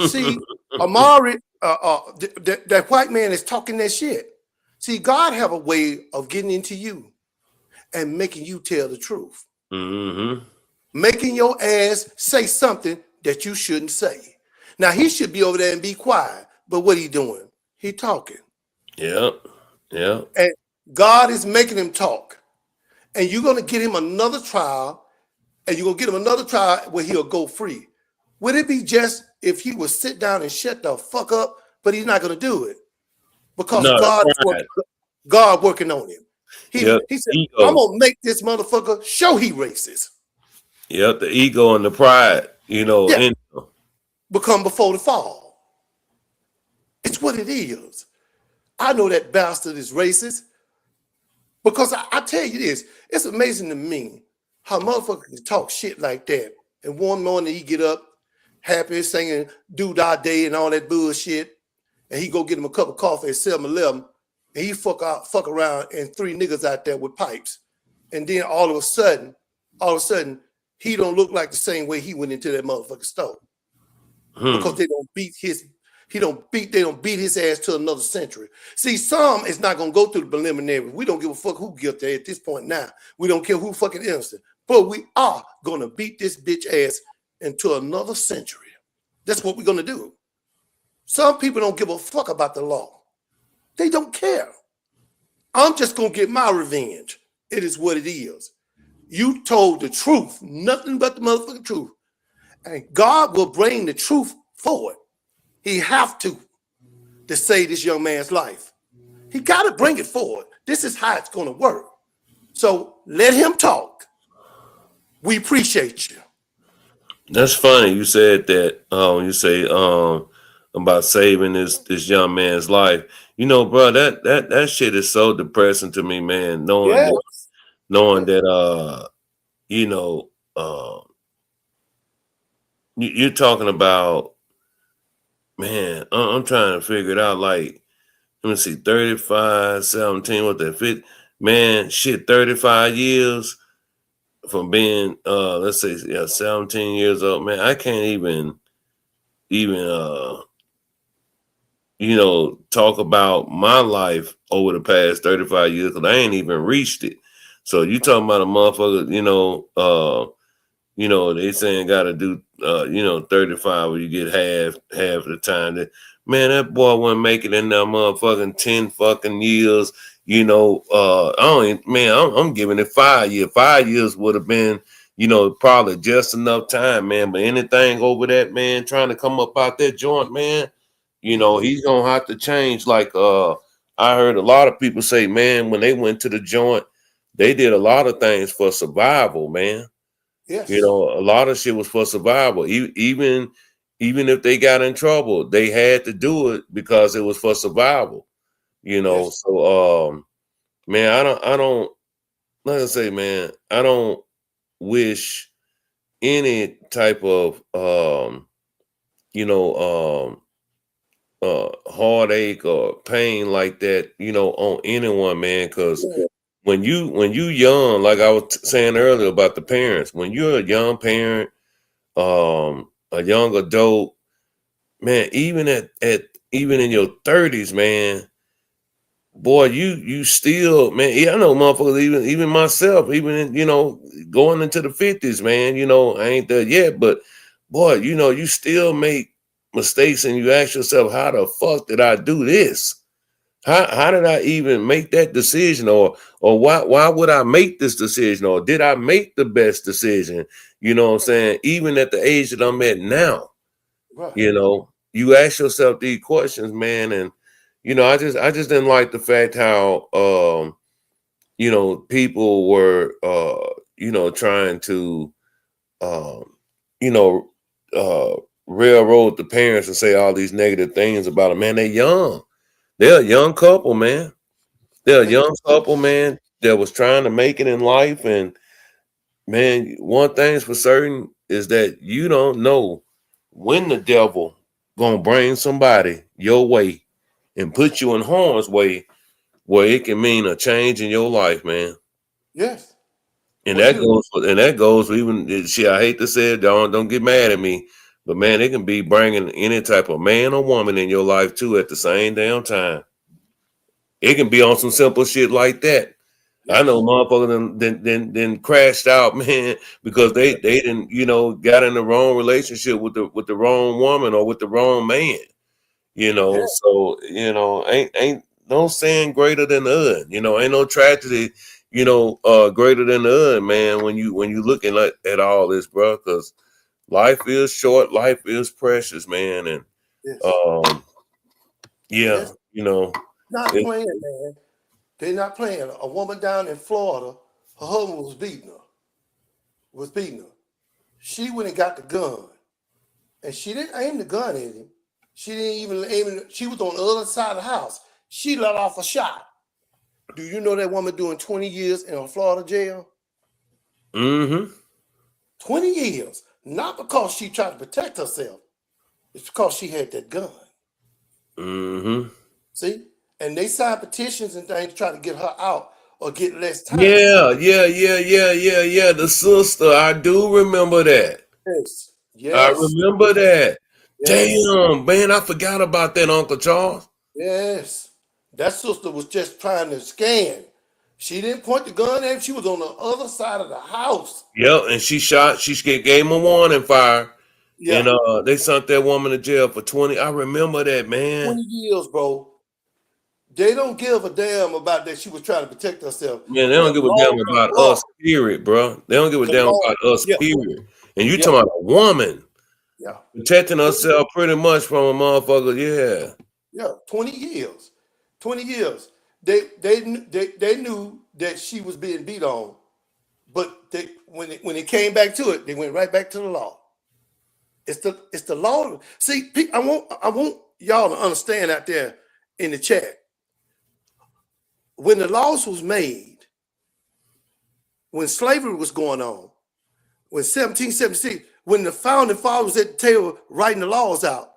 See, Amari, that white man is talking that shit. See, God have a way of getting into you and making you tell the truth. Making your ass say something that you shouldn't say. Now, he should be over there and be quiet, but what he doing? He talking. Yeah. And God is making him talk. And you're going to get him another trial, and you're going to get him another trial where he'll go free. Would it be just if he would sit down and shut the fuck up, but he's not going to do it? Because No, God working on him. He said, ego. I'm going to make this motherfucker show he racist. Yep, the ego and the pride, you know. Yeah. Become before the fall. It's what it is. I know that bastard is racist because I tell you this, it's amazing to me how motherfuckers can talk shit like that. And one morning he get up happy singing "Do Da Day" and all that bullshit, and he go get him a cup of coffee at 7-Eleven, and he fuck around and 3 niggas out there with pipes, and then all of a sudden, he don't look like the same way he went into that motherfucking store because they don't beat his ass to another century. See, some is not gonna go through the preliminary. We don't give a fuck who guilty at this point now. We don't care who fucking innocent, but we are gonna beat this bitch ass into another century. That's what we're gonna do. Some people don't give a fuck about the law. They don't care. I'm just gonna get my revenge. It is what it is. You told the truth, nothing but the motherfucking truth. And God will bring the truth forward. He have to save this young man's life. He got to bring it forward. This is how it's going to work. So let him talk. We appreciate you. That's funny. You said that. You say about saving this young man's life. You know, bro, that shit is so depressing to me, man. Knowing that you know, you're talking about, man, I'm trying to figure it out. Like, let me see, 35, 17, what that fit? Man, shit, 35 years from being, let's say, 17 years old. Man, I can't even, you know, talk about my life over the past 35 years because I ain't even reached it. So you talking about a motherfucker, they saying got to do 35 where you get half the time. That boy wasn't making in that motherfucking 10 fucking years. I'm giving it 5 years. 5 years would have been, probably just enough time, man. But anything over that, man, trying to come up out that joint, man, he's gonna have to change. Like I heard a lot of people say, man, when they went to the joint, they did a lot of things for survival, man. Yes. A lot of shit was for survival. Even if they got in trouble, they had to do it because it was for survival. Yes. So man, I don't like I say, man, I don't wish any type of heartache or pain like that, on anyone, man, because when you young, like I was saying earlier about the parents, when you're a young parent, a young adult, man, even even in your 30s, man, boy, you still, man, I know motherfuckers, even myself, even in, going into the 50s, man, I ain't there yet, but boy, you still make mistakes and you ask yourself, how the fuck did I do this? How did I even make that decision? Or why would I make this decision? Or did I make the best decision? You know what I'm saying? Even at the age that I'm at now, Right. you ask yourself these questions, man. And, I just didn't like the fact how, people were, trying to, um, you know, railroad the parents and say all these negative things about them. Man, they're young. They're a young couple, man. They're a young couple, man, that was trying to make it in life. And man, one thing's for certain is that you don't know when the devil gonna bring somebody your way and put you in harm's way where it can mean a change in your life, man. Yes. And Well, that goes for even shit. I hate to say it, don't get mad at me, but man, it can be bringing any type of man or woman in your life too at the same damn time. It can be on some simple shit like that. I know motherfuckers then crashed out, man, because they didn't, got in the wrong relationship with the wrong woman or with the wrong man, yeah. So, ain't no sin greater than the other. Ain't no tragedy, greater than the other, man, when you looking at all this, bro, because life is short, life is precious, man. And Yes. um, yeah, Yes. you know, Not it, playing, man. They're not playing. A woman down in Florida, her husband was beating her. She went and got the gun, and she didn't aim the gun at him. She didn't even aim it. She was on the other side of the house. She let off a shot. Do you know that woman doing 20 years in a Florida jail? mm-hmm. 20 years. Not because she tried to protect herself. It's because she had that gun. Mm-hmm. See? And they signed petitions and things to try to get her out or get less time. Yeah. The sister, I do remember that. Yes. I Yes. remember that. Yes. Damn, man, I forgot about that, Uncle Charles. Yes. That sister was just trying to scan. She didn't point the gun at him. She was on the other side of the house. Yep, and she gave him a warning fire, and Yeah. they sent that woman to jail for 20. I remember that, man. 20 years, bro. They don't give a damn about that she was trying to protect herself. Man, they The don't give a law, damn the about law, us, period, bro. They don't give a the damn law. about us, Yeah. period. And you Yeah. talking about a woman Yeah. protecting herself pretty much from a motherfucker, yeah. Yeah. 20 years. 20 years. They knew that she was being beat on, but when it came back to it, they went right back to the law. It's the law. See, I want y'all to understand out there in the chat. When the laws was made, when slavery was going on, when 1776, when the founding fathers was at the table writing the laws out,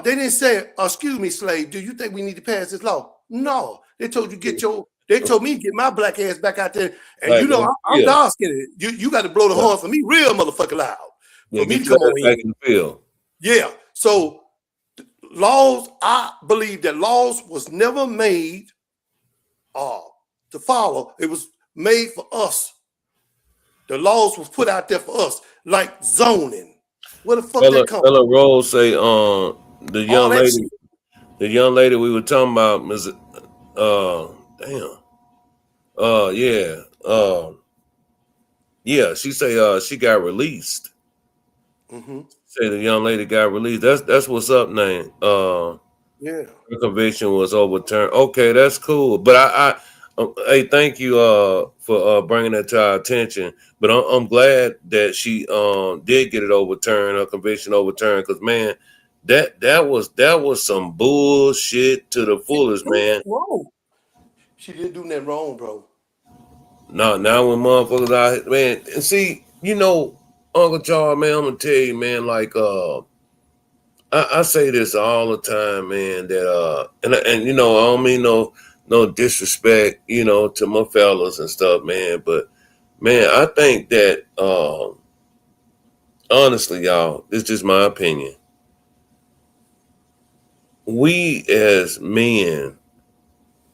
they didn't say, "Excuse me, slave, do you think we need to pass this law?" No, they told you They told me to get my black ass back out there, and Like, I'm yeah, dark skinned. You got to blow the yeah, horn for me, real motherfucker loud, yeah, for me to get your come ass on back in. in the field. Yeah. So laws, I believe that laws was never made to follow. It was made for us The laws was put out there for us, like zoning. Where the fuck Ella, that come from? Ella Rose say, the All young that lady, shit. the young lady we were talking about, Ms. Damn, yeah, yeah. She say, she got released. Mm-hmm. Say the young lady got released. That's what's up, name. Yeah. Her conviction was overturned. Okay, that's cool. But hey, thank you for bringing that to our attention. But I'm glad that she did get it overturned, her conviction overturned. Because man, that was some bullshit to the She didn't fullest, do man. nothing wrong. She didn't do nothing wrong, bro. Now when motherfuckers out here, man, and see, Uncle Charles, man, I'm gonna tell you, man, like I say this all the time, man. That and I don't mean no disrespect, to my fellas and stuff, man. But man, I think that honestly, y'all, this is just my opinion. We as men,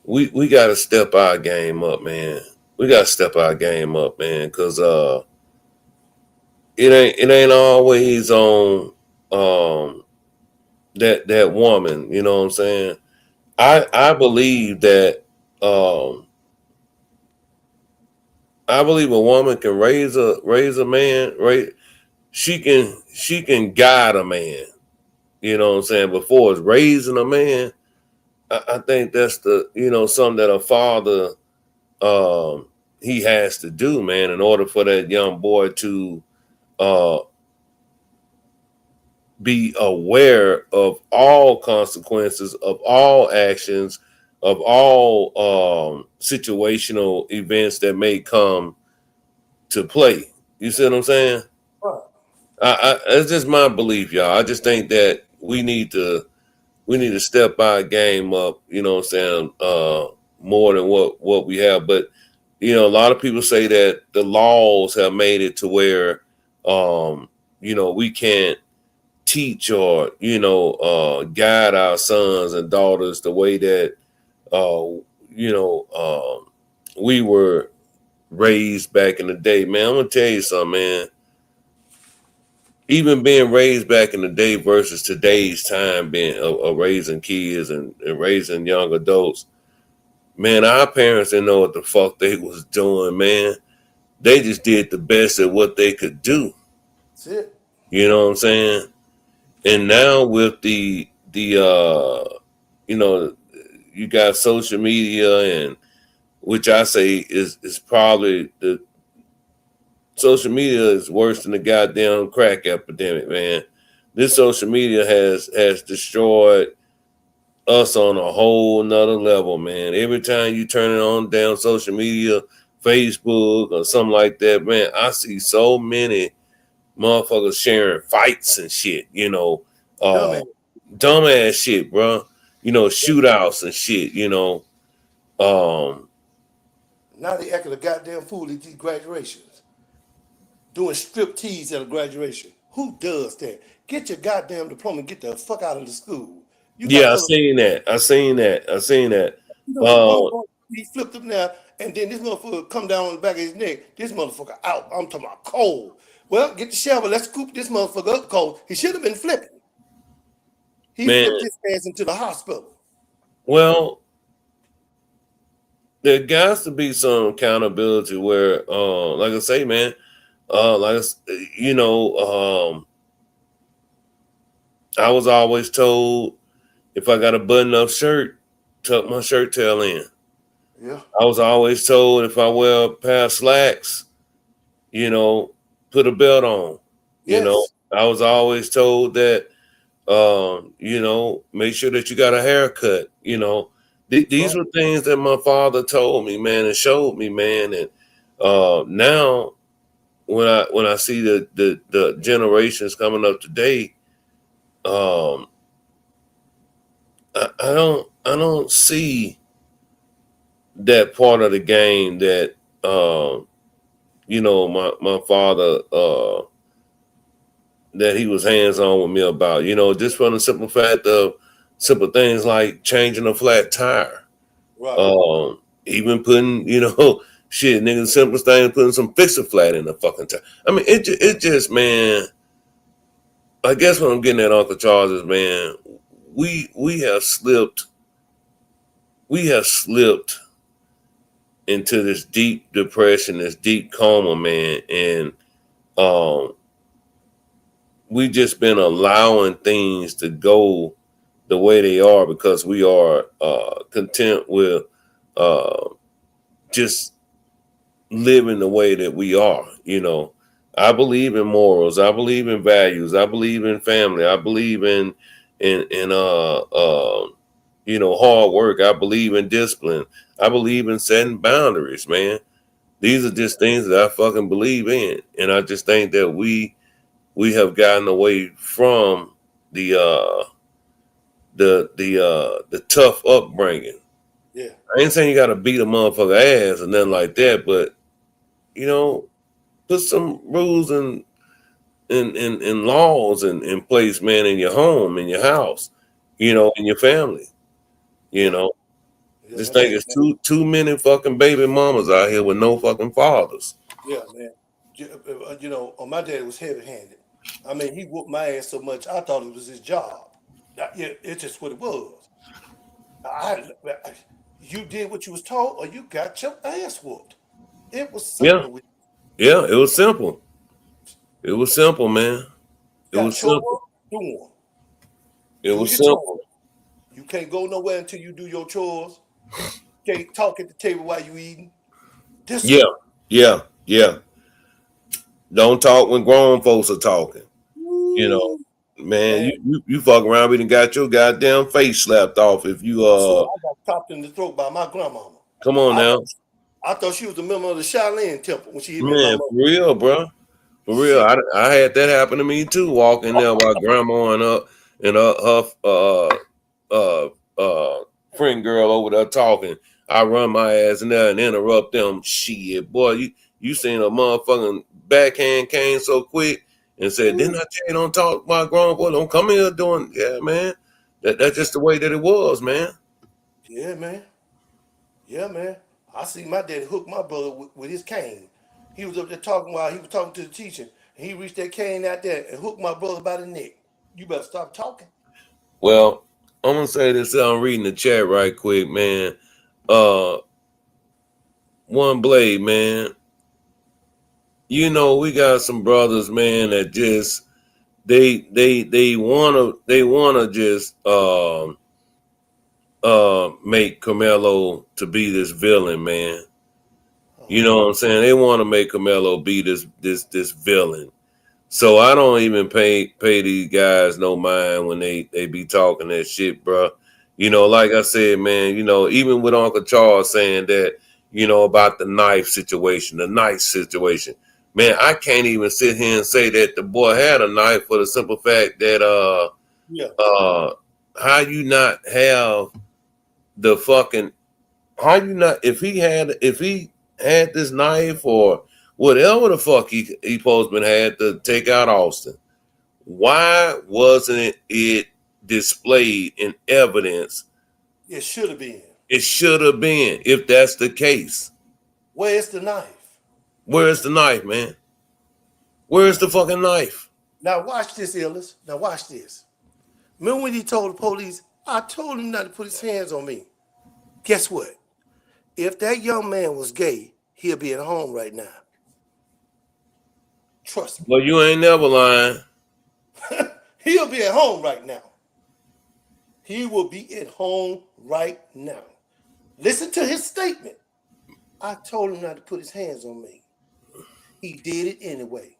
we got to step our game up, man. We got to step our game up, man, because it ain't always on that woman. You know what I'm saying? I believe that I believe a woman can raise a man, right? She can guide a man. You know what I'm saying? Before it's raising a man, I think that's the something that a father he has to do, man, in order for that young boy to uh be aware of all consequences, of all actions, of all situational events that may come to play. You see what I'm saying? Right. It's just my belief, y'all. I just think that we need to step our game up. You know what I'm saying? More than what we have, but a lot of people say that the laws have made it to where we can't teach or guide our sons and daughters the way that uh, we were raised back in the day. Man, I'm gonna tell you something, man. Even being raised back in the day versus today's time being of raising kids and raising young adults, man, our parents didn't know what the fuck they was doing, man. They just did the best at what they could do. That's it. You know what I'm saying? And now with the you know you got social media, and which I say is probably the social media is worse than the goddamn crack epidemic, man. This social media has destroyed us on a whole nother level, man. Every time you turn it on down social media, Facebook or something like that, man, I see so many motherfuckers sharing fights and shit, uh Dumbass. dumbass shit, bro. Shootouts and shit, Um Now they acting a goddamn fool at these graduations. Doing strip tease at a graduation. Who does that? Get your goddamn diploma and get the fuck out of the school. You got yeah, I other, seen that. I seen that. I seen that. one Uh boy, he flipped up now, and then this motherfucker come down on the back of his neck. This motherfucker out. I'm talking about cold. Well, get the shovel. Let's scoop this motherfucker up cold. He should have been flipping. He man, flipped his ass into the hospital. well, there got to be some accountability where like I say, man, like you know, I was always told if I got a button up shirt, tuck my shirt tail in. Yeah. I was always told if I wear a pair of slacks, put a belt on. Yes. I was always told that, make sure that you got a haircut. That's These right. were things that my father told me, man, and showed me, man. And now when I see the generations coming up today, um, I don't see that part of the game that my father that he was hands on with me about. Just from the simple fact of simple things like changing a flat tire, Right. even putting Shit, nigga, the simplest thing is putting some fixer flat in the fucking tire. I mean, it just, man. I guess what I'm getting at, Uncle Charles, is, man, we have slipped into this deep depression, this deep coma, man, and we just been allowing things to go the way they are because we are content with just living the way that we are. You know, I believe in morals. I believe in values. I believe in family. I believe in you know, hard work. I believe in discipline. I believe in setting boundaries, man. These are just things that I fucking believe in, and I just think that we have gotten away from the the tough upbringing. Yeah. I ain't saying you got to beat a motherfucker ass or nothing like that, but you know, put some rules and laws in place, man, in your home, in your house, you know, in your family. You Yeah. know, Yeah, just that's think it, it's man. too many fucking baby mamas out here with no fucking fathers. Yeah, man. You know, my daddy was heavy-handed. I mean, he whooped my ass so much I thought it was his job. Yeah, it's just what it was. I, you did what you was told, or you got your ass whooped. It was Yeah, simple. yeah, it was simple. It was simple, man. It Got was chores, simple. do them. It Do was your chores. simple. You can't go nowhere until you do your chores. Can't talk at the table while you eating. Yeah, Discipline. yeah. Don't talk when grown folks are talking. You know, Woo, man, man. you fuck around, we done got your goddamn face slapped off if you I swear I got chopped in the throat by my grandmama. come on I now. thought I thought she was a member of the Shaolin Temple when she hit me in my Man, mouth. for real, bro. For real. Shit. I had that happen to me too, walking there while grandma and her uh friend girl over there talking. I run my ass in there and interrupt them. Shit, boy, you seen a motherfucking backhand came so quick and said, didn't I tell you don't talk about grown boy? Don't come here doing yeah, man. That's just the way that it was, man. Yeah, man. Yeah, man. I see my daddy hook my brother with his cane. He was up there talking while he was talking to the teacher. And he reached that cane out there and hooked my brother by the neck. You better stop talking. Well, I'm gonna say this. I'm reading the chat right quick, man. Uh, One Blade, man. You know, we got some brothers, man, that just they wanna just make Carmelo to be this villain, man. You know what I'm saying? They want to make Carmelo be this villain. So I don't even pay these guys no mind when they be talking that shit, bro. You know, like I said, man, you know, even with Uncle Charles saying that, you know, about the knife situation, man, I can't even sit here and say that the boy had a knife for the simple fact that Yeah. how you not have the fucking how you not if he had this knife or whatever the fuck he postman had to take out Austin, why wasn't it displayed in evidence? It should have been. It should have been. If that's the case, Where's the knife? where's the knife, man? Where's the fucking knife? Now watch this, Illis. Now watch this. Remember when he told the police, I told him not to put his hands on me. Guess what? If that young man was gay, he'll be at home right now. Trust Well, you ain't never lying. me. He'll be at home right now. He will be at home right now. Listen to his statement. I told him not to put his hands on me. He did it anyway.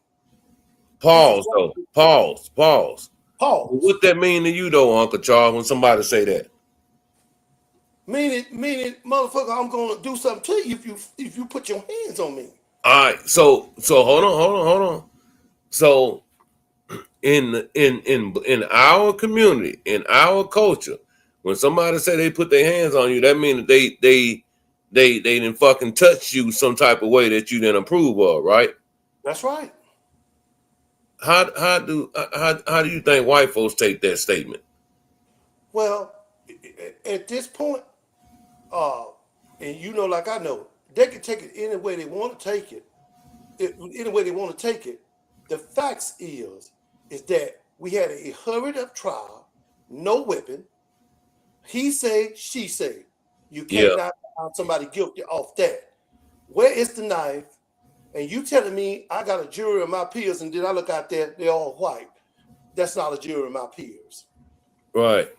This is Pause though. Pause. pause. What that mean to you though, Uncle Charles, when somebody say that? Meaning, motherfucker, I'm gonna do something to you if you put your hands on me. All right. So hold on. So in our community, in our culture, when somebody say they put their hands on you, that means that they didn't fucking touch you some type of way that you didn't approve of, right? That's right. How do you think white folks take that statement? Well, at this point, and you know, like I know, They can take it any way they want to take it. Any way they want to take it. The facts is that we had a hurried up trial, no weapon. He say, she say. You Yeah. cannot find somebody guilty off that. Where is the knife? And you telling me I got a jury of my peers, and then I look out there, they're all white. That's not a jury of my peers. Right.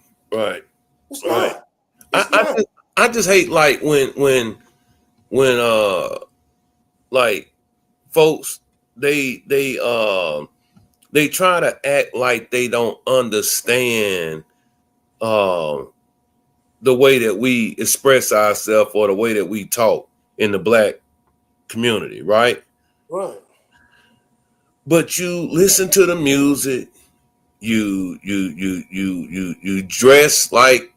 It's Right. not. It's not. I just hate like when like folks they try to act like they don't understand the way that we express ourselves or the way that we talk in the black community, right? Right. But you listen to the music, you dress like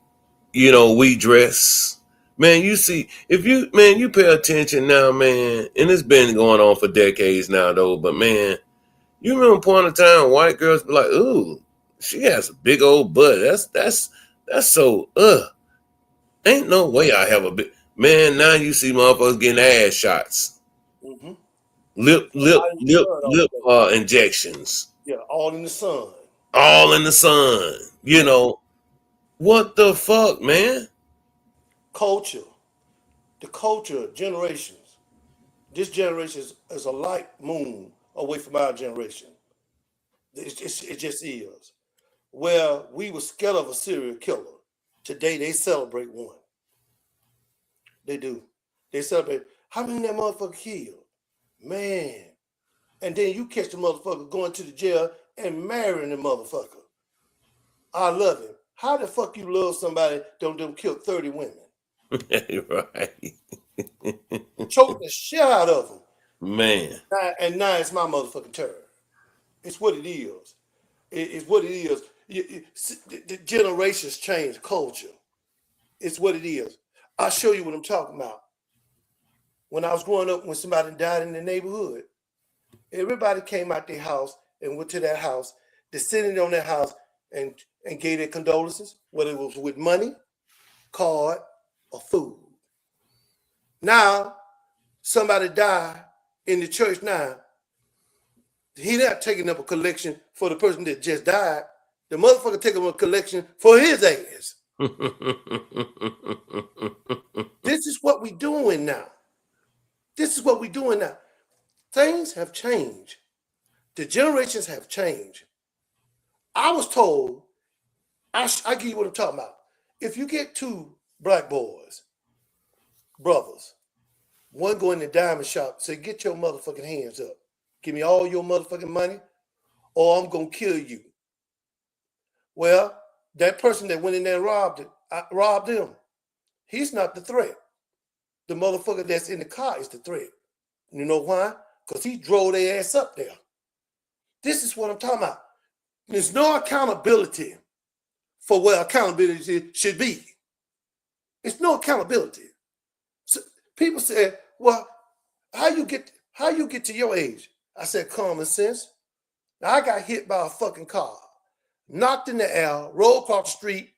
we dress. Man, you see, if you pay attention now, man, and it's been going on for decades now though, but man, you remember a point in time white girls be like, ooh, she has a big old butt. That's so ain't no way I have a big man. Now you see motherfuckers getting ass shots. Mm-hmm. Lip injections. Yeah, all in the sun. All in the sun. What the fuck, man? Culture. The culture of generations. This generation is a light moon away from our generation. It just is. Where we were scared of a serial killer, today they celebrate one. They do. They celebrate. How many that motherfucker killed? Man. And then you catch the motherfucker going to the jail and marrying the motherfucker. I love him. How the fuck you love somebody don't kill 30 women? Right. Choke the shit out of them. Man. Now it's my motherfucking turn. It's what it is. It's what it is. The generations change culture. It's what it is. I'll show you what I'm talking about. When I was growing up, when somebody died in the neighborhood, everybody came out their house and went to that house, descended on that house and gave their condolences, whether it was with money, card, or food. Now, somebody died in the church now. He not taking up a collection for the person that just died. The motherfucker taking up a collection for his ass. This is what we doing now. This is what we doing now. Things have changed. The generations have changed. I was told, I give you what I'm talking about. If you get two black boys, brothers, one go in the diamond shop, say, get your motherfucking hands up. Give me all your motherfucking money, or I'm going to kill you. Well, that person that went in there and robbed him. He's not the threat. The motherfucker that's in the car is the threat. You know why? Because he drove their ass up there. This is what I'm talking about. There's no accountability for where accountability should be. It's no accountability. So people say, well, how you get to your age? I said, common sense. Now, I got hit by a fucking car, knocked in the air, rolled across the street,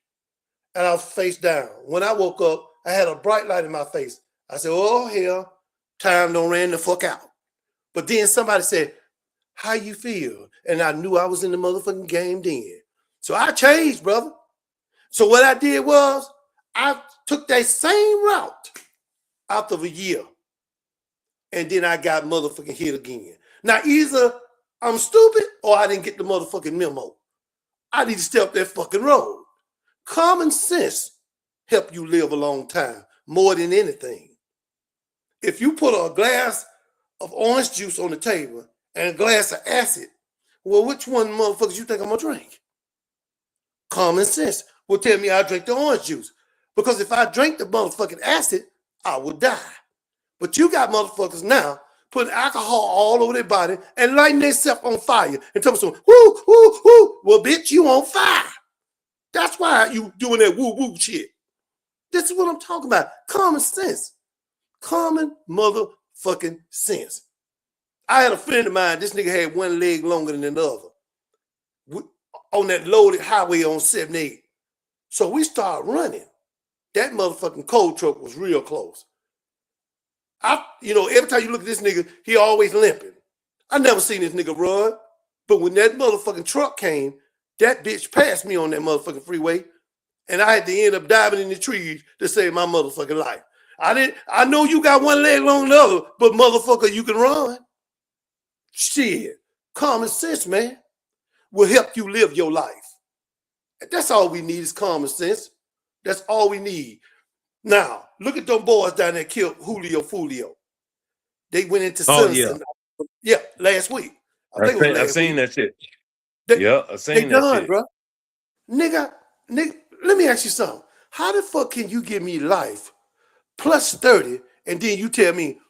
and I was face down. When I woke up, I had a bright light in my face. I said, oh, hell, time don't ran the fuck out. But then somebody said, how you feel? And I knew I was in the motherfucking game then. So I changed, brother. So what I did was I took that same route after a year. And then I got motherfucking hit again. Now, either I'm stupid or I didn't get the motherfucking memo. I need to stay up that fucking road. Common sense help you live a long time more than anything. If you put a glass of orange juice on the table and a glass of acid, well, which one motherfuckers you think I'm gonna drink? Common sense will tell me I drink the orange juice. Because if I drink the motherfucking acid, I would die. But you got motherfuckers now putting alcohol all over their body and lighting themselves on fire and telling someone, woo, woo, woo. Well, bitch, you on fire. That's why you doing that woo, woo shit. This is what I'm talking about. Common sense. Common motherfucking sense. I had a friend of mine, this nigga had one leg longer than the other on that loaded highway on 78. So we started running. That motherfucking coal truck was real close. Every time you look at this nigga, he always limping. I never seen this nigga run. But when that motherfucking truck came, that bitch passed me on that motherfucking freeway. And I had to end up diving in the trees to save my motherfucking life. I know you got one leg long than the other, but motherfucker, you can run. Shit. Common sense, man, will help you live your life. That's all we need is common sense. That's all we need. Now, look at them boys down there killed Julio Fulio. They went into Sunset. Yeah, last week. I think it was last week. I seen that shit. I seen they that done, shit. bro. Nigga, let me ask you something. How the fuck can you give me life plus 30 and then you tell me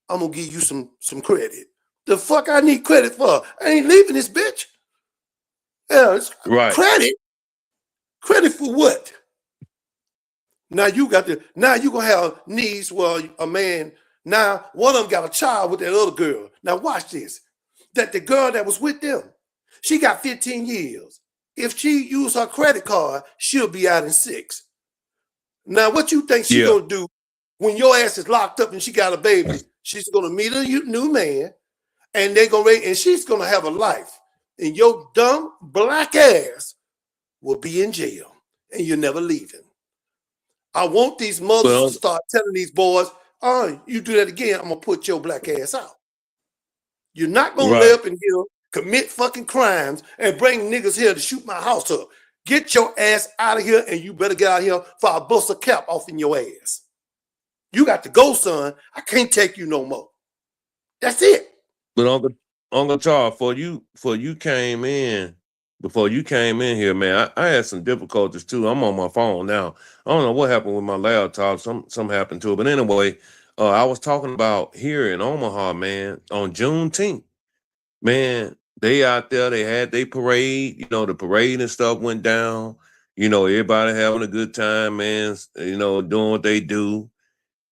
I'm gonna give you some credit? The fuck I need credit for? I ain't leaving this bitch. Yeah, it's right. Credit? Credit for what? Now you gonna have needs where a man, now one of them got a child with that other girl. Now watch this. That the girl that was with them, she got 15 years. If she used her credit card, she'll be out in 6. Now what you think she gonna do when your ass is locked up and she got a baby? She's gonna meet a new man and she's gonna have a life. And your dumb black ass will be in jail and you're never leaving. I want these mothers to start telling these boys, oh, you do that again, I'm gonna put your black ass out. You're not gonna lay up in here, commit fucking crimes, and bring niggas here to shoot my house up. Get your ass out of here, and you better get out of here before I bust a cap off in your ass. You got to go, son. I can't take you no more. That's it. But Uncle Charles, before you came in here, man, I had some difficulties too. I'm on my phone now. I don't know what happened with my laptop. Something happened to it. But anyway, I was talking about here in Omaha, man, on Juneteenth. Man, they out there, they had their parade, the parade and stuff went down. Everybody having a good time, man, doing what they do.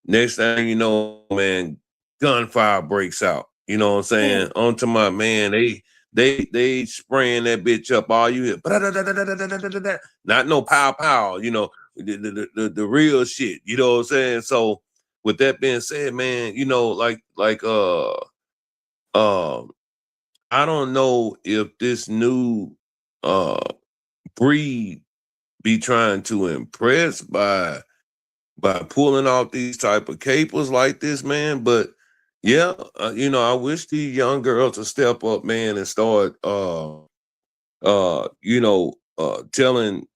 Next thing you know, man, gunfire breaks out. You know what I'm saying? Onto my man, they spraying that bitch up. All you hear, not no pow pow. The real shit. You know what I'm saying? So with that being said, man, I don't know if this new breed be trying to impress by pulling off these type of capers like this, man. But yeah, I wish these young girls to step up, man, and start telling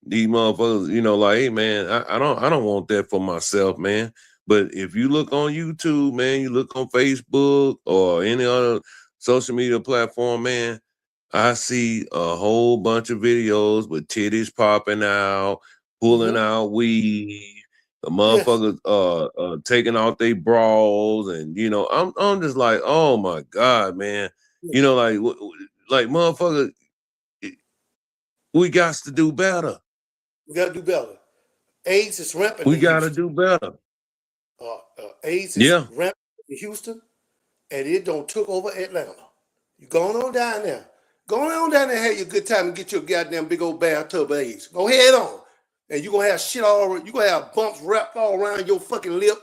these motherfuckers, like, hey man, I don't want that for myself, man. But if you look on YouTube, man, you look on Facebook or any other social media platform, man, I see a whole bunch of videos with titties popping out, pulling out weed, the motherfuckers taking out their bras, and I'm just like, oh my God, man. Like motherfucker, we got to do better. We got to do better. AIDS is rampant. We got to do better. AIDS is rampant in Houston, and it don't took over Atlanta. You going on down there. Go on down there and have your good time and get your goddamn big old bathtub of AIDS. Go head on. And you're going to have shit all over. You're going to have bumps wrapped all around your fucking lip.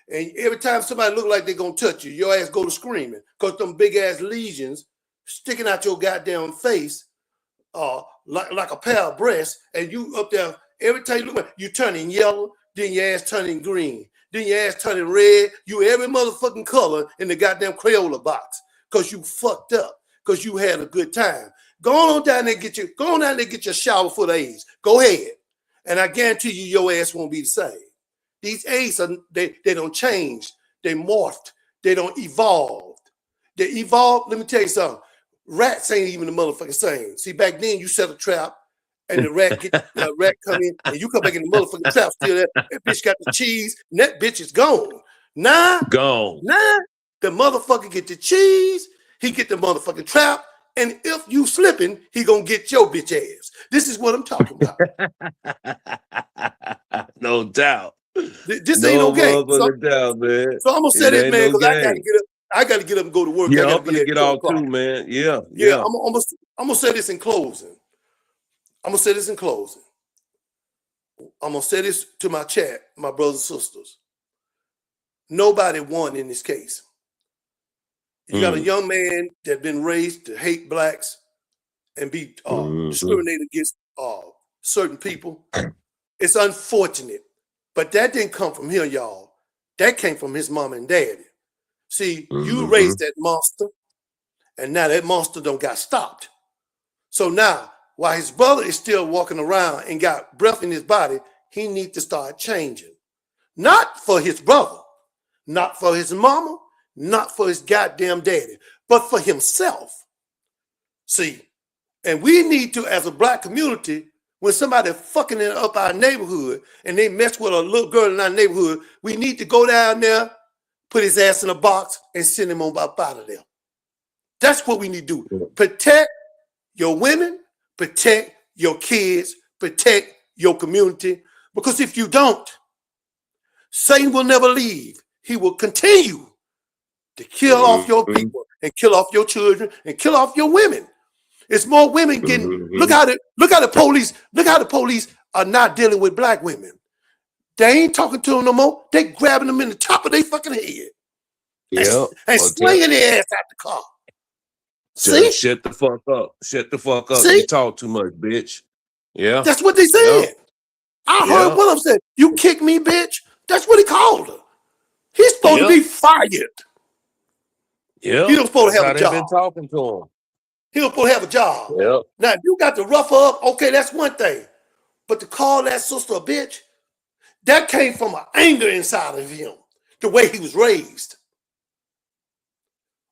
And every time somebody look like they're going to touch you, your ass go to screaming. Because them big ass lesions sticking out your goddamn face like a pair of breasts. And you up there, every time you look at you turning yellow, then your ass turning green. Then your ass turning red. You every motherfucking color in the goddamn Crayola box. Because you fucked up. Because you had a good time. Go on down there and get your shower full of AIDS. Go ahead. And I guarantee you your ass won't be the same. These AIDS, they don't change. They morphed. They don't evolve. They evolved. Let me tell you something. Rats ain't even the motherfucking same. See, back then you set a trap and the rat come in and you come back in the motherfucking trap still there. That bitch got the cheese and that bitch is gone. Nah, the motherfucker get the cheese. He get the motherfucking trap, and if you slipping, he gonna get your bitch ass. This is what I'm talking about. No doubt. This ain't no game. Doubt, man. So I'm gonna say this, man, because I gotta get up and go to work. Yeah, I I'm gonna get off too, man. Yeah. I'm gonna say this in closing. I'm gonna say this to my chat, my brothers and sisters. nobody won in this case. You got a Mm. young man that been raised to hate blacks and be discriminated against certain people. It's unfortunate, but that didn't come from him, y'all. That came from his mom and daddy. See, you raised that monster, and now that monster don't got stopped. So now, while his brother is still walking around and got breath in his body, he needs to start changing. Not for his brother, not for his mama, not for his goddamn daddy, but for himself. See, and we need to, as a black community, when somebody fucking up our neighborhood and they mess with a little girl in our neighborhood, we need to go down there, put his ass in a box, and send him on up out of there. That's what we need to do. Protect your women, protect your kids, protect your community. Because if you don't, Satan will never leave. He will continue to kill off your people and kill off your children and kill off your women. It's more women getting. Look how the police are not dealing with black women. They ain't talking to them no more. They grabbing them in the top of their fucking head and slinging their ass out the car. See? Shut the fuck up. Shut the fuck up. See? You talk too much, bitch. Yeah. That's what they said. I heard one of them say, "You kick me, bitch." That's what he called her. He's supposed to be fired. Yeah. He don't supposed to have a job. Been talking to him. He don't supposed to have a job. Yeah. Now, if you got to rough her up, okay, that's one thing. But to call that sister a bitch, that came from an anger inside of him, the way he was raised.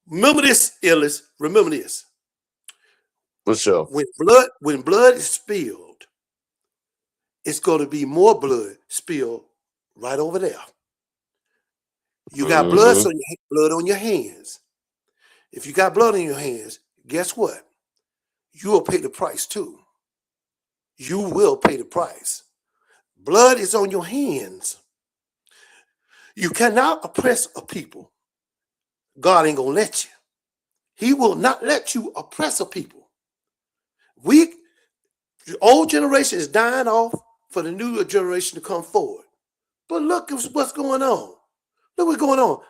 Remember this, Illis. Remember this. For sure. When blood is spilled, it's going to be more blood spilled right over there. You got blood on your hands. If you got blood on your hands, guess what? You will pay the price too. You will pay the price. Blood is on your hands. You cannot oppress a people. God ain't gonna let you. He will not let you oppress a people. The old generation is dying off for the new generation to come forward. But look at what's going on. Look what's going on.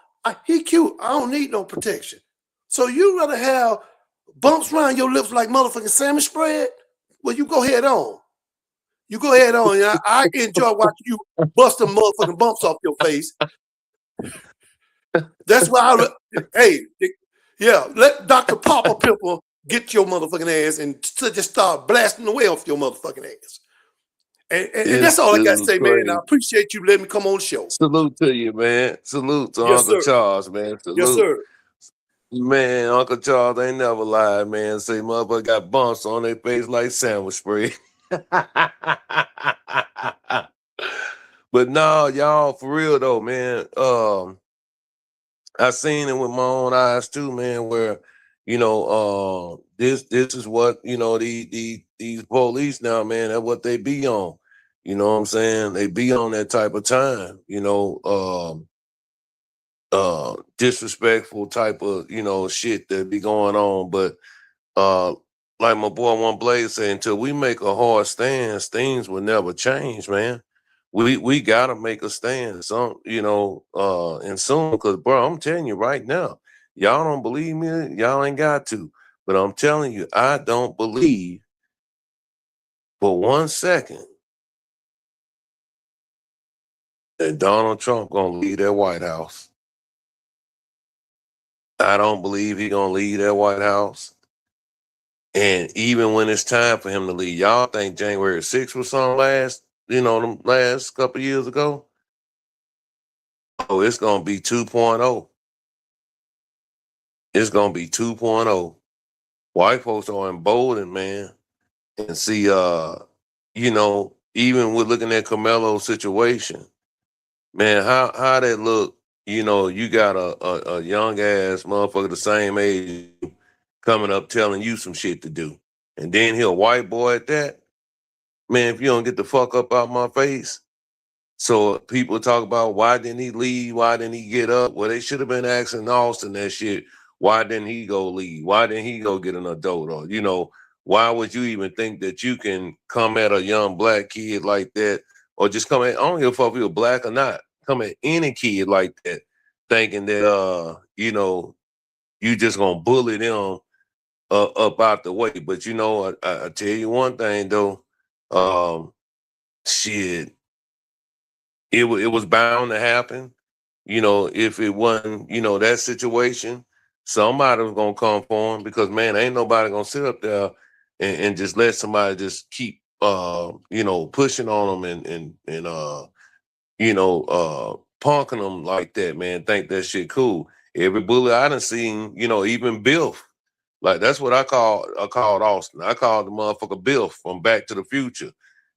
He cute. I don't need no protection. So you rather have bumps around your lips like motherfucking salmon spread? Well, you go ahead on. You go ahead on. I enjoy watching you bust them motherfucking bumps off your face. That's why let Dr. Papa Pimple get your motherfucking ass and just start blasting away off your motherfucking ass. And that's all I got to say, man. I appreciate you letting me come on the show. Salute to you, man. Salute to Uncle Charles, man. Salute. Yes, sir. Man, Uncle Charles ain't never lied, man. Say motherfucker got bumps on their face like sandwich spray. But no, y'all, for real though, man. I seen it with my own eyes too, man, where, this is what, these police now, man, that's what they be on. You know what I'm saying? They be on that type of time, disrespectful type of, shit that be going on. But like my boy One Blaze said, until we make a hard stand, things will never change, man. We gotta make a stand, and soon, because bro, I'm telling you right now, y'all don't believe me, y'all ain't got to. But I'm telling you, I don't believe for 1 second that Donald Trump gonna leave that White House. I don't believe he gonna leave that White House. And even when it's time for him to leave, y'all think January 6th was some them last couple years ago? Oh, it's gonna be 2.0. It's gonna be 2.0. White folks are emboldened, man. And see, even with looking at Karmelo's situation, man, how that look, you got a young ass motherfucker the same age coming up telling you some shit to do. And then he a white boy at that. Man, if you don't get the fuck up out my face. So people talk about why didn't he leave? Why didn't he get up? Well, they should have been asking Austin that shit. Why didn't he go leave? Why didn't he go get an adult? Or, why would you even think that you can come at a young black kid like that? Or just come at, I don't give a fuck if you're black or not. Come at any kid like that thinking that you just gonna bully them up out the way. But I tell you one thing though, shit, it was bound to happen. If it wasn't, that situation, somebody was gonna come for him because man, ain't nobody gonna sit up there and just let somebody just keep pushing on them and punking them like that, man. Think that shit cool. Every bully I done seen, even Biff, like that's what I called Austin. I called the motherfucker Biff from Back to the Future.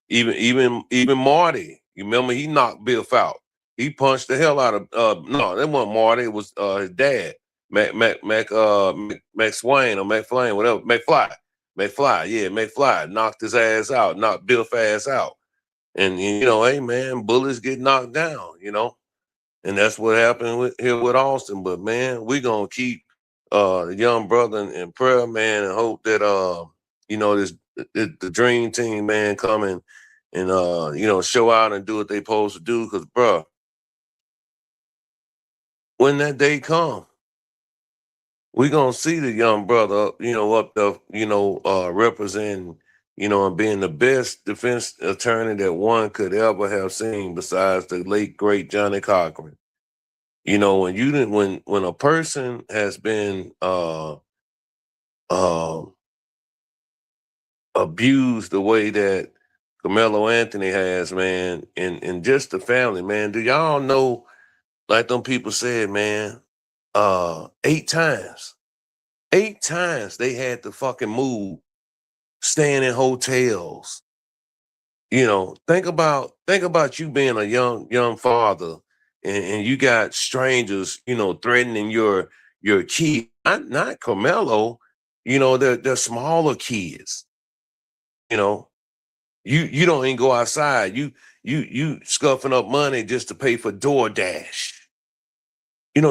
Even Marty. You remember he knocked Biff out. He punched the hell out of no, that wasn't Marty, it was his dad. Mac Swain or McFlane, whatever. McFly. McFly, yeah, McFly knocked his ass out, knocked Biff ass out. And hey man, bullets get knocked down. And that's what happened here with Austin. But man, we gonna keep the young brother in prayer, man, and hope that this the dream team, man, coming and show out and do what they supposed to do. Cause bruh, when that day come, we gonna see the young brother, up there, representing, and being the best defense attorney that one could ever have seen besides the late great Johnny Cochran. When you didn't when a person has been uh abused the way that Carmelo Anthony has, man, and just the family, man. Do y'all know, like them people said, man, 8 times. 8 times they had to fucking move, staying in hotels. Think about you being a young father and you got strangers, threatening your kid. Not Carmelo, they're smaller kids, you know. You don't even go outside. You scuffing up money just to pay for DoorDash.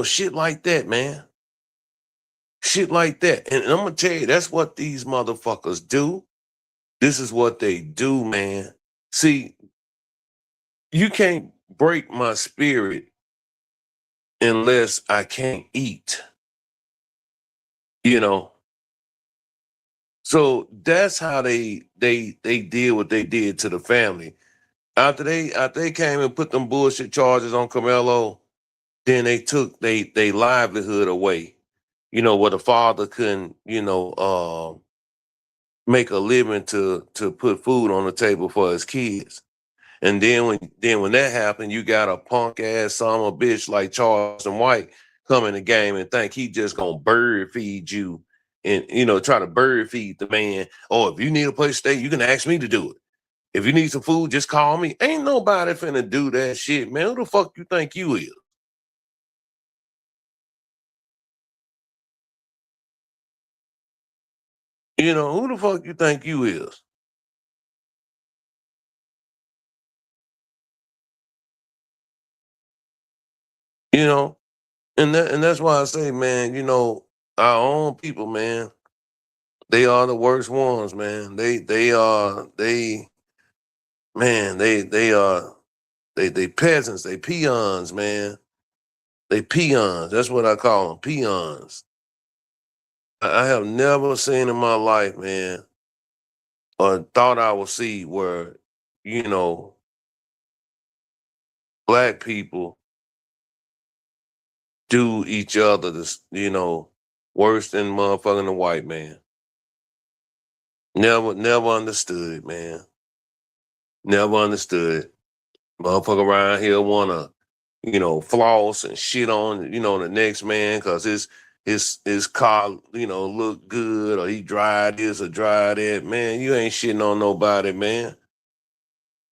Shit like that, man. Shit like that. And I'm gonna tell you, that's what these motherfuckers do. This is what they do, man. See, you can't break my spirit unless I can't eat, you know. So that's how they did what they did to the family. After they came and put them bullshit charges on Carmelo, then they took they livelihood away. Where the father couldn't, make a living to put food on the table for his kids. And then when that happened, you got a punk ass son of a bitch like Charleston White come in the game and think he just gonna bird feed you and try to bird feed the man. Oh, if you need a place to stay, you can ask me to do it. If you need some food, just call me. Ain't nobody finna do that shit, man. Who the fuck you think you is? Who the fuck you think you is? You know, and that's why I say, man, our own people, man, they are the worst ones, man. They are they man, they are they peasants, they peons, man. They peons. That's what I call them, peons. I have never seen in my life, man, or thought I would see where, you know, black people do each other this, worse than motherfucking the white man. Never understood it, man. Never understood it. Motherfucker around here wanna, floss and shit on, the next man because his car, look good or he drive this or drive that. Man, you ain't shitting on nobody, man.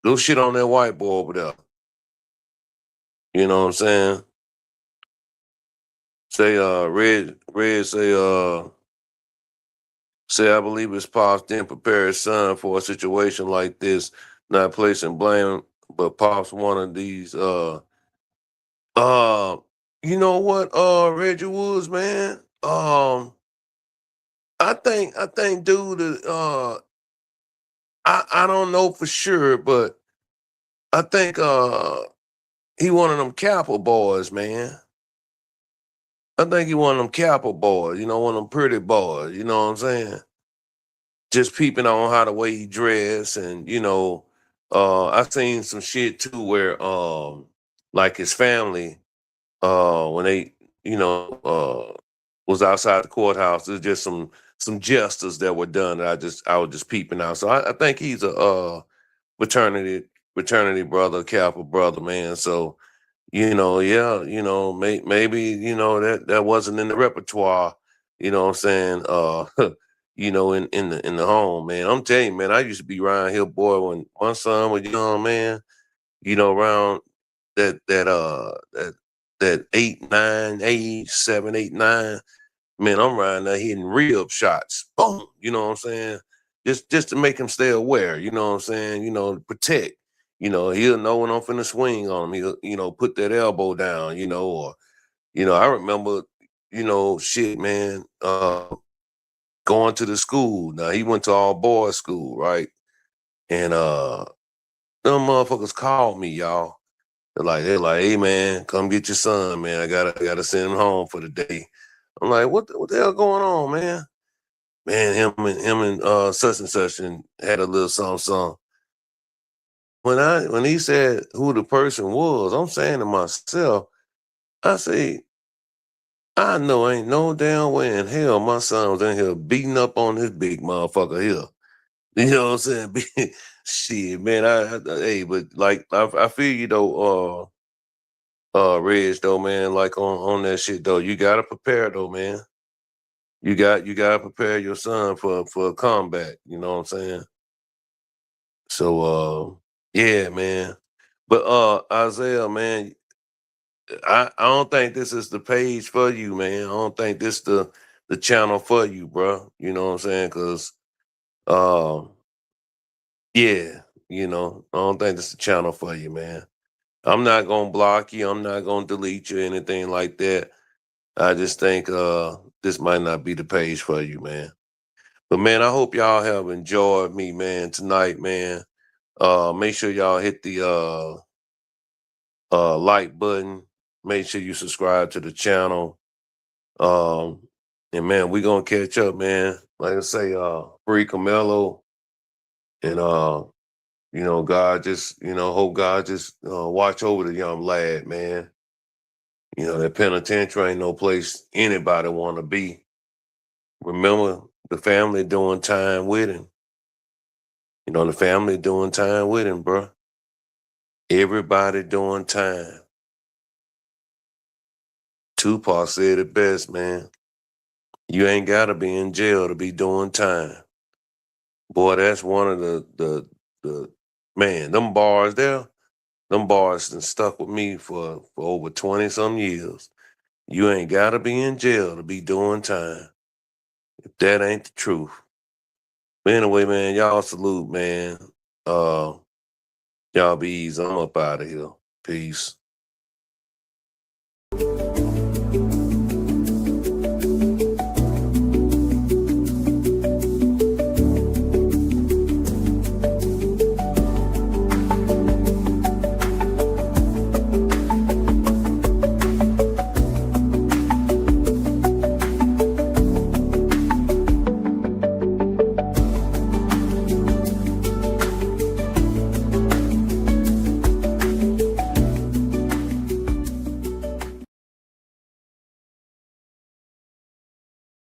Go shit on that white boy over there. You know what I'm saying? Say Red say I believe his pops didn't prepare his son for a situation like this, not placing blame, but pops one of these uh you know what, Reggie Woods, man? I think dude I don't know for sure, but I think he one of them Kappa boys, man. I think he one of them Kappa boys, you know, one of them pretty boys, you know what I'm saying? Just peeping on how the way he dressed, and I seen some shit too where like his family, when they, you know, was outside the courthouse, there's just some gestures that were done that I was just peeping out. So I think he's a fraternity brother, Kappa brother, man. So yeah, maybe, that wasn't in the repertoire, you know what I'm saying? In the home, man. I'm telling you, man, I used to be around here, boy, when my son was young, man, around that 8, 9 age, 7, 8, 9, man, I'm around there hitting rib shots. Boom, you know what I'm saying? Just to make him stay aware, you know what I'm saying? Protect. He'll know when I'm finna swing on him. He'll, put that elbow down, or I remember, shit, man, going to the school. Now he went to all boys school, right? And them motherfuckers called me, y'all. They're like, hey man, come get your son, man. I gotta send him home for the day. I'm like, what the hell going on, man? Man, him and such and such and had a little something. When he said who the person was, I'm saying to myself, I say, I know ain't no damn way in hell my son was in here beating up on this big motherfucker here. You know what I'm saying? Shit, man. Hey, but like I feel you though, Reg though, man. Like on that shit though, you gotta prepare though, man. You gotta prepare your son for a comeback. You know what I'm saying? So yeah, man. But Isaiah, man, I don't think this is the page for you, man. I don't think this the channel for you, bro. You know what I'm saying? Cause um, yeah, I don't think this the channel for you, man. I'm not gonna block you. I'm not gonna delete you or anything like that. I just think this might not be the page for you, man. But man, I hope y'all have enjoyed me, man, tonight, man. Make sure y'all hit the like button. Make sure you subscribe to the channel. And man, we gonna catch up, man. Like I say, free Karmelo, and God just, hope God just watch over the young lad, man. That penitentiary ain't no place anybody want to be. Remember, the family doing time with him. The family doing time with him, bro. Everybody doing time. Tupac said it best, man. You ain't gotta be in jail to be doing time. Boy, that's one of the man, them bars there, them bars done stuck with me for over 20 some years. You ain't gotta be in jail to be doing time. If that ain't the truth. But anyway, man, y'all salute, man. Y'all be easy. I'm up out of here. Peace.